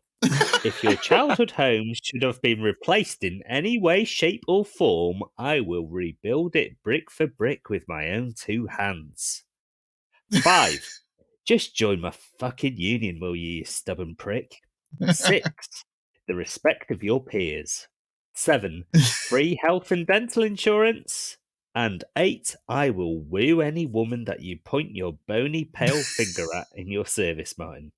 if your childhood home should have been replaced in any way, shape, or form, I will rebuild it brick for brick with my own 2 hands. 5, just join my fucking union, will you stubborn prick? 6, the respect of your peers. 7, free health and dental insurance. And 8, I will woo any woman that you point your bony pale finger at in your service, Martin.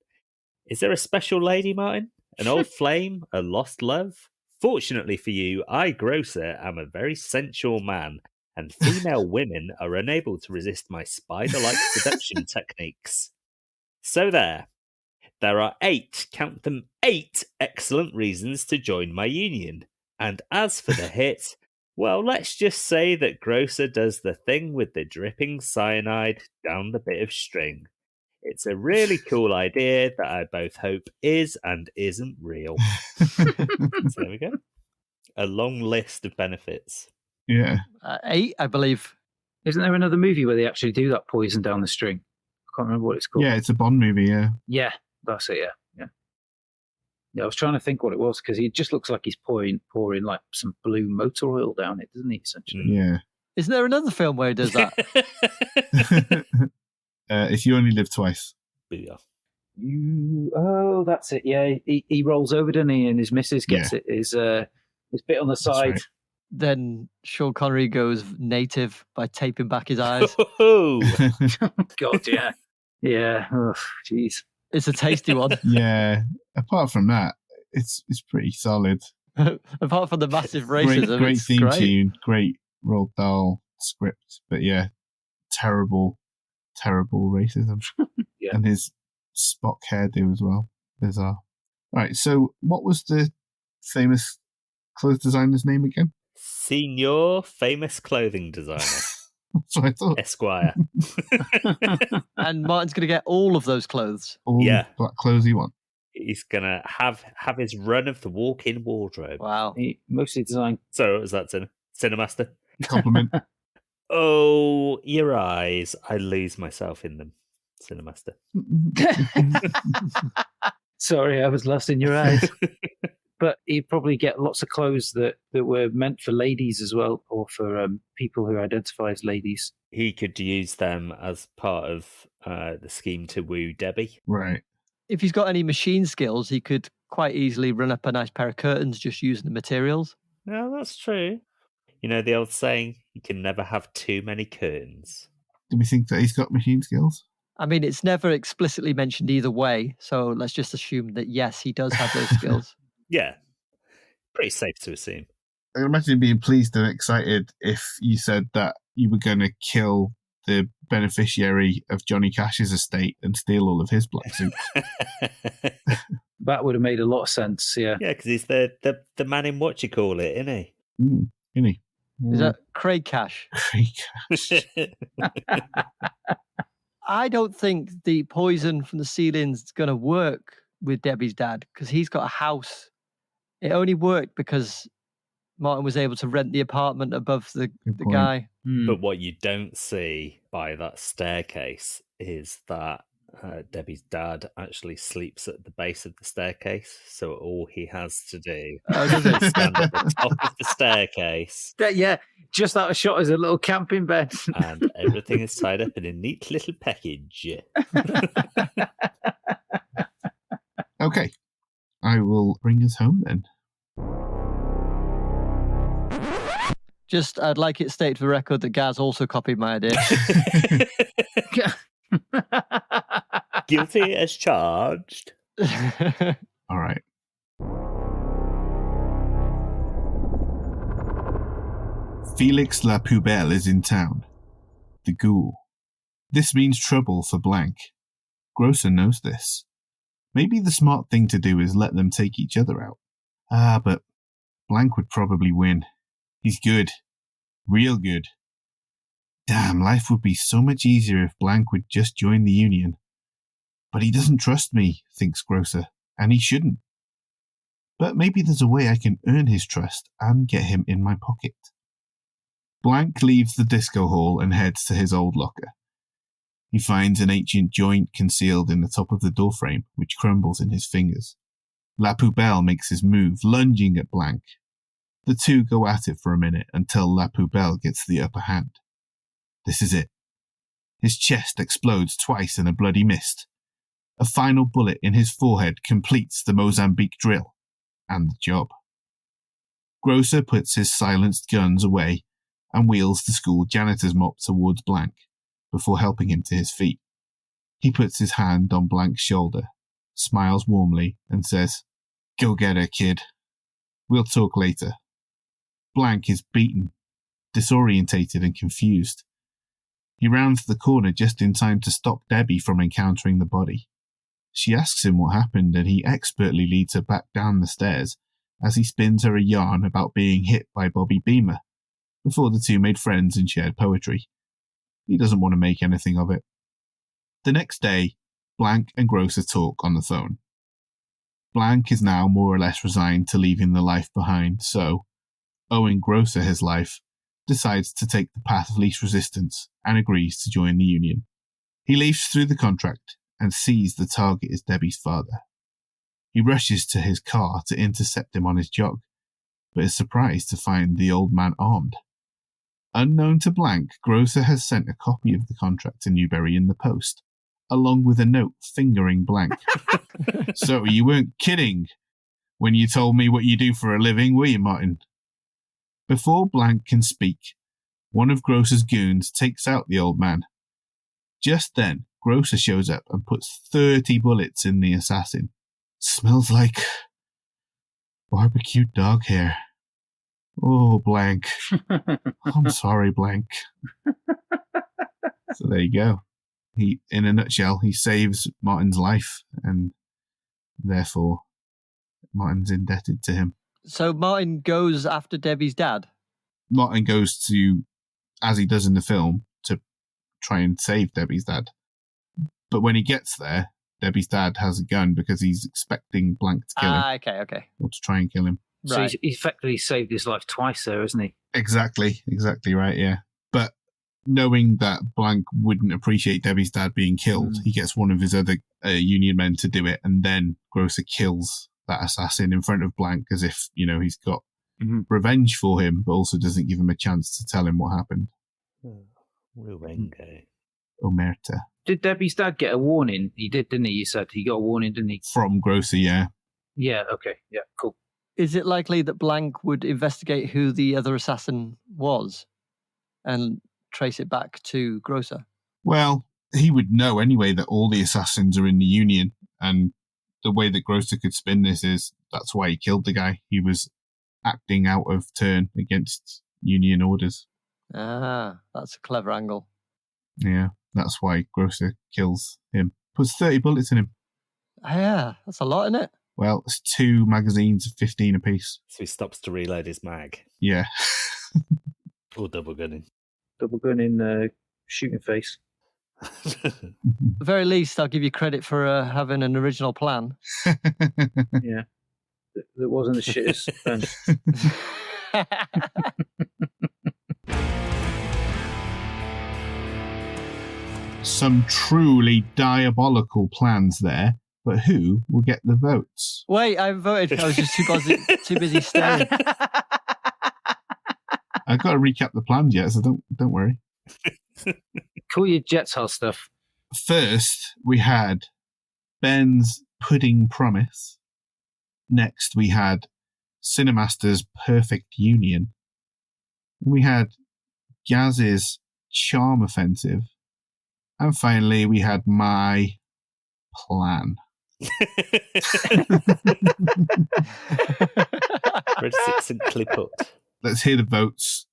Is there a special lady, Martin? An old flame? A lost love? Fortunately for you, I, Grocer, am a very sensual man, and female women are unable to resist my spider-like seduction techniques. So there are 8, count them 8 excellent reasons to join my union. And as for the hit, well, let's just say that Grocer does the thing with the dripping cyanide down the bit of string. It's a really cool idea that I both hope is and isn't real. So there we go. A long list of benefits. Yeah. 8, I believe. Isn't there another movie where they actually do that poison down the string? I can't remember what it's called. Yeah, it's a Bond movie, yeah. Yeah, that's it, yeah. Yeah, I was trying to think what it was, because he just looks like he's pouring like some blue motor oil down it, doesn't he, essentially? Yeah. Isn't there another film where he does that? If You Only Live Twice. Yeah. Oh, that's it, yeah. He rolls over, doesn't he, and his missus gets it, his bit on the side. Right. Then Sean Connery goes native by taping back his eyes. God, yeah. Yeah, oh, jeez. It's a tasty one. Yeah. Apart from that, it's pretty solid. Apart from the massive racism. Great theme tune, great Roald Dahl script, but yeah, terrible racism. Yeah. And his Spock hairdo as well. Bizarre. Right, so what was the famous clothes designer's name again? Senior Famous Clothing Designer. That's what I thought. Esquire. And Martin's going to get all of those clothes. All the black clothes he wants. He's going to have his run of the walk-in wardrobe. Wow. He mostly designed... So what was that, Cinemaster? Compliment. Oh, your eyes. I lose myself in them, Cinemaster. Sorry, I was lost in your eyes. But he'd probably get lots of clothes that were meant for ladies as well, or for people who identify as ladies. He could use them as part of the scheme to woo Debi. Right. If he's got any machine skills, he could quite easily run up a nice pair of curtains just using the materials. No, that's true. You know the old saying, you can never have too many curtains. Do we think that he's got machine skills? I mean, it's never explicitly mentioned either way, so let's just assume that, yes, he does have those skills. Yeah, pretty safe to assume. I can imagine being pleased and excited if you said that you were going to kill the beneficiary of Johnny Cash's estate and steal all of his black suits. That would have made a lot of sense, yeah. Yeah, because he's the man in what you call it, isn't he? Isn't he? Is that Craig Cash? Craig Cash. I don't think the poison from the ceiling's going to work with Debi's dad because he's got a house. It only worked because Martin was able to rent the apartment above the guy. But what you don't see by that staircase is that Debi's dad actually sleeps at the base of the staircase. So all he has to do is stand at the top of the staircase. Yeah, just out of shot is a little camping bed. And everything is tied up in a neat little package. Okay. I will bring us home then. Just, I'd like it stated for the record that Gaz also copied my idea. Guilty as charged. All right. Felix La Poubelle is in town. The ghoul. This means trouble for Blank. Grocer knows this. Maybe the smart thing to do is let them take each other out. But Blank would probably win. He's good. Real good. Damn, life would be so much easier if Blank would just join the Union. But he doesn't trust me, thinks Grocer, and he shouldn't. But maybe there's a way I can earn his trust and get him in my pocket. Blank leaves the disco hall and heads to his old locker. He finds an ancient joint concealed in the top of the doorframe, which crumbles in his fingers. La Poubelle makes his move, lunging at Blank. The two go at it for a minute until La Poubelle gets the upper hand. This is it. His chest explodes twice in a bloody mist. A final bullet in his forehead completes the Mozambique drill and the job. Grocer puts his silenced guns away and wheels the school janitor's mop towards Blank before helping him to his feet. He puts his hand on Blank's shoulder, smiles warmly, and says, "Go get her, kid. We'll talk later." Blank is beaten, disorientated and confused. He rounds the corner just in time to stop Debi from encountering the body. She asks him what happened, and he expertly leads her back down the stairs as he spins her a yarn about being hit by Bobby Beamer, before the two made friends and shared poetry. He doesn't want to make anything of it. The next day, Blank and Grocer talk on the phone. Blank is now more or less resigned to leaving the life behind, so, owing Grocer his life, decides to take the path of least resistance and agrees to join the Union. He leaves through the contract and sees the target is Debi's father. He rushes to his car to intercept him on his jog, but is surprised to find the old man armed. Unknown to Blank, Grocer has sent a copy of the contract to Newbury in the post, along with a note fingering Blank. "So you weren't kidding when you told me what you do for a living, were you, Martin?" Before Blank can speak, one of Grocer's goons takes out the old man. Just then, Grocer shows up and puts 30 bullets in the assassin. "Smells like barbecued dog hair. Oh, Blank. I'm sorry, Blank." So there you go. In a nutshell, he saves Martin's life, and therefore Martin's indebted to him. So Martin goes after Debi's dad? Martin goes to, as he does in the film, to try and save Debi's dad. But when he gets there, Debi's dad has a gun because he's expecting Blank to kill him. Okay. Or to try and kill him. So he's effectively saved his life twice there, isn't he? Exactly right, yeah. But knowing that Blank wouldn't appreciate Debi's dad being killed, he gets one of his other Union men to do it, and then Grocer kills that assassin in front of Blank as if, he's got revenge for him, but also doesn't give him a chance to tell him what happened. Revenge. Omerta. Did Debi's dad get a warning? He did, didn't he? You said he got a warning, didn't he? From Grocer, yeah. Yeah, okay. Yeah, cool. Is it likely that Blank would investigate who the other assassin was and trace it back to Grocer? Well, he would know anyway that all the assassins are in the Union, and the way that Grocer could spin this is that's why he killed the guy. He was acting out of turn against Union orders. Ah, that's a clever angle. Yeah, that's why Grocer kills him. Puts 30 bullets in him. Yeah, that's a lot, isn't it? Well, it's 2 magazines of 15 apiece. So he stops to reload his mag. Yeah. Or double gunning. Double gunning, shooting face. At the very least, I'll give you credit for having an original plan. Yeah. That wasn't the shittest pen. Some truly diabolical plans there, but who will get the votes? Wait, I voted. I was just too busy staring. I've got to recap the plans yet, so don't worry. Call your Jetstar stuff. First, we had Ben's Pudding Promise. Next, we had Cinemaster's Perfect Union. We had Gaz's Charm Offensive. And finally, we had my plan. Very succinctly put. Let's hear the votes.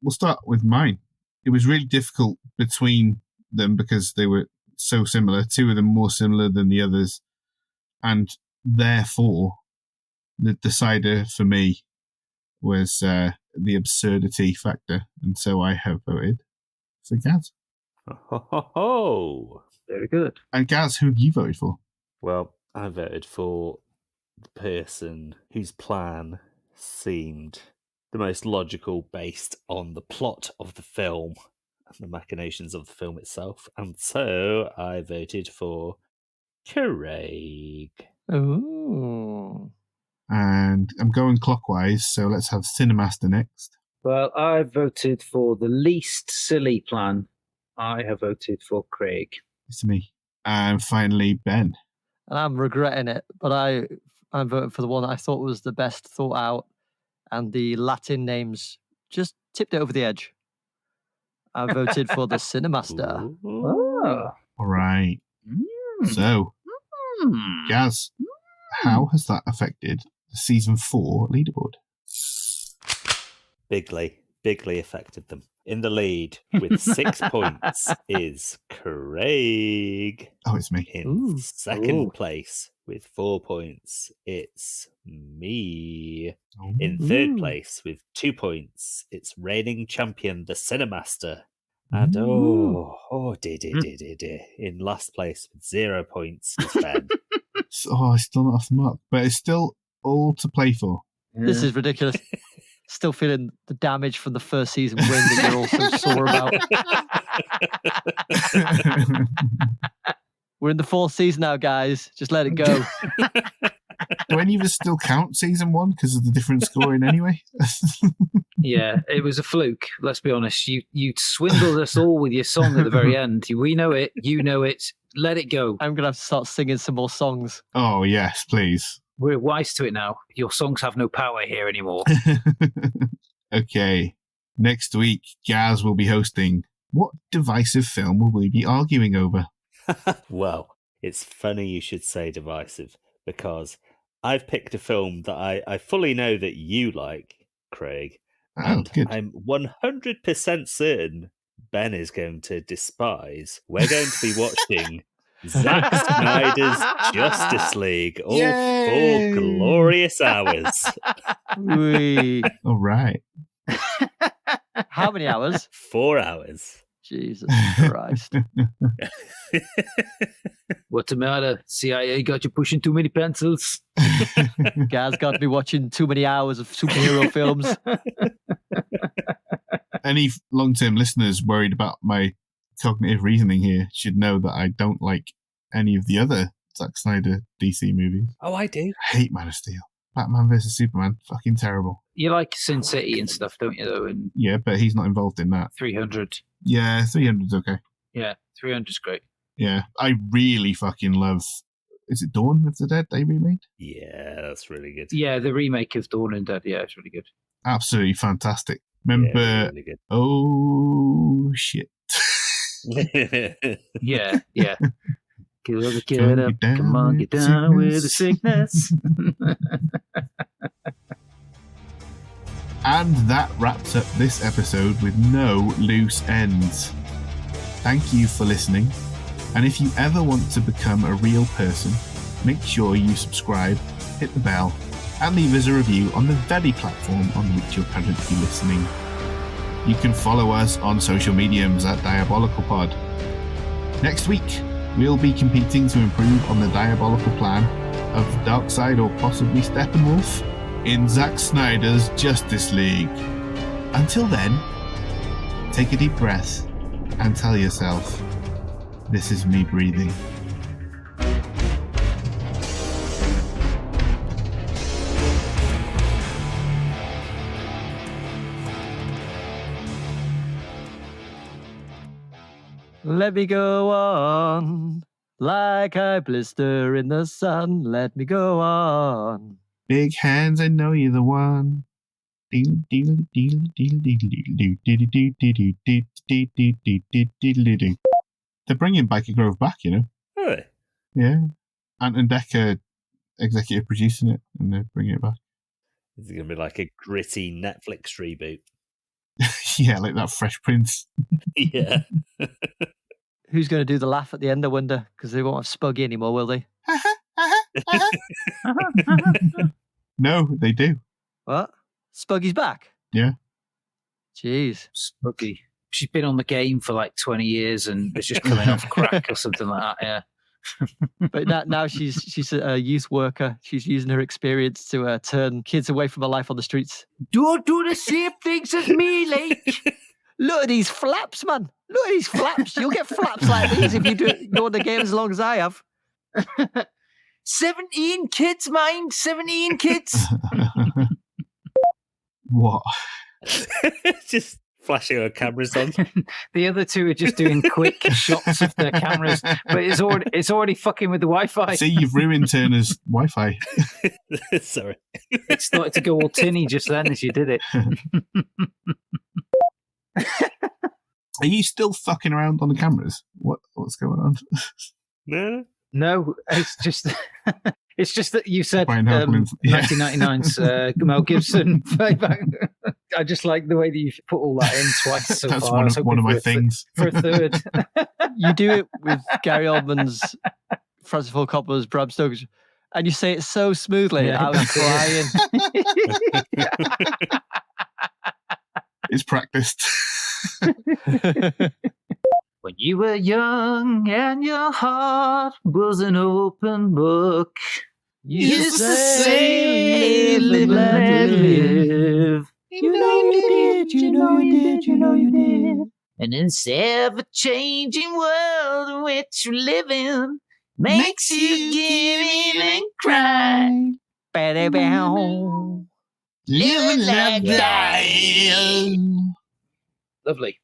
We'll start with mine. It was really difficult between them because they were so similar. 2 of them more similar than the others. And therefore, the decider for me was the absurdity factor, and so I have voted for Gaz. Oh, very good. And Gaz, who have you voted for? Well, I voted for the person whose plan seemed the most logical based on the plot of the film and the machinations of the film itself. And so I voted for Craig. Ooh. And I'm going clockwise, so let's have Cinemaster next. Well, I voted for the least silly plan. I have voted for Craig. It's me. And finally, Ben. And I'm regretting it, but I'm voting for the one I thought was the best thought out, and the Latin names just tipped it over the edge. I voted for the Cinemaster. Oh. All right. So, Gaz, how has that affected the season 4 leaderboard? Bigly affected them. In the lead with 6 points is Craig. Oh, it's me. In second place with 4 points, it's me. In third place with 2 points, it's reigning champion, the Cinemaster. And dear. In last place with 0 points is Ben. It's still not off the mark, but it's still all to play for. This is ridiculous. Still feeling the damage from the first season win that you're all so sore about. We're in the 4th season now, guys. Just let it go. Do any of us still count season 1 because of the different scoring anyway? Yeah, it was a fluke. Let's be honest. You swindled us all with your song at the very end. We know it. You know it. Let it go. I'm going to have to start singing some more songs. Oh, yes, please. We're wise to it now. Your songs have no power here anymore. Okay. Next week, Gaz will be hosting. What divisive film will we be arguing over? Well, it's funny you should say divisive, because I've picked a film that I fully know that you like, Craig. And good. I'm 100% certain Ben is going to despise. We're going to be watching Zack Snyder's Justice League, all 4 glorious hours. All right. How many hours? 4 hours. Jesus Christ. What's the matter? CIA got you pushing too many pencils? Gaz got to be watching too many hours of superhero films. Any long-term listeners worried about my cognitive reasoning here should know that I don't like any of the other Zack Snyder DC movies. Oh, I do. I hate Man of Steel. Batman vs Superman, fucking terrible. You like Sin City and stuff, don't you, though? And yeah, but he's not involved in that. 300. Yeah, 300's okay. Yeah, 300's great. Yeah, I really fucking love... Is it Dawn of the Dead they remade? Yeah, that's really good. Yeah, the remake of Dawn and Dead, yeah, it's really good. Absolutely fantastic. Remember... Yeah, really good. Oh, shit. Yeah. Get up, come on, get down with the sickness. And that wraps up this episode with no loose ends. Thank you for listening. And if you ever want to become a real person, make sure you subscribe, hit the bell, and leave us a review on the very platform on which you're currently listening. You can follow us on social mediums at DiabolicalPod. Next week, we'll be competing to improve on the diabolical plan of Darkseid or possibly Steppenwolf in Zack Snyder's Justice League. Until then, take a deep breath and tell yourself, this is me breathing. Let me go on, like I blister in the sun. Let me go on. Big hands, I know you're the one. They're bringing Biker Grove back, you know. Really? Yeah. Ant and Decker executive producing it, and they're bringing it back. Is it going to be like a gritty Netflix reboot? Yeah, like that Fresh Prince. Yeah. Who's going to do the laugh at the end, I wonder? Because they won't have Spuggy anymore, will they? No, they do. What? Spuggy's back? Yeah. Jeez. Spooky. She's been on the game for like 20 years and it's just coming off crack or something like that, yeah. But now she's a youth worker. She's using her experience to turn kids away from a life on the streets. Don't do the same things as me, like. Look at these flaps, man. Look at these flaps. You'll get flaps like these if you go on the game as long as I have. 17 kids, mind. 17 kids. What? Just flashing our cameras on. The other two are just doing quick shots of their cameras, but it's already fucking with the Wi-Fi. See, you've ruined Turner's Wi-Fi. Sorry. It started to go all tinny just then as you did it. Are you still fucking around on the cameras? What's going on? No, it's just that you said Yeah. 1999's Mel Gibson playback. I just like the way that you've put all that in twice so That's far. one of my things. For a third. You do it with Gary Oldman's, Francis Ford Coppola's, Bram Stoker's, and you say it so smoothly. Yeah, I was crying. It's practiced. When you were young and your heart was an open book, you used to say, live, let live. You know you did, you know you did, you know you did. And this ever-changing world in which you live in makes you give in and cry. Ba-da-bow. Living like dying. Lovely.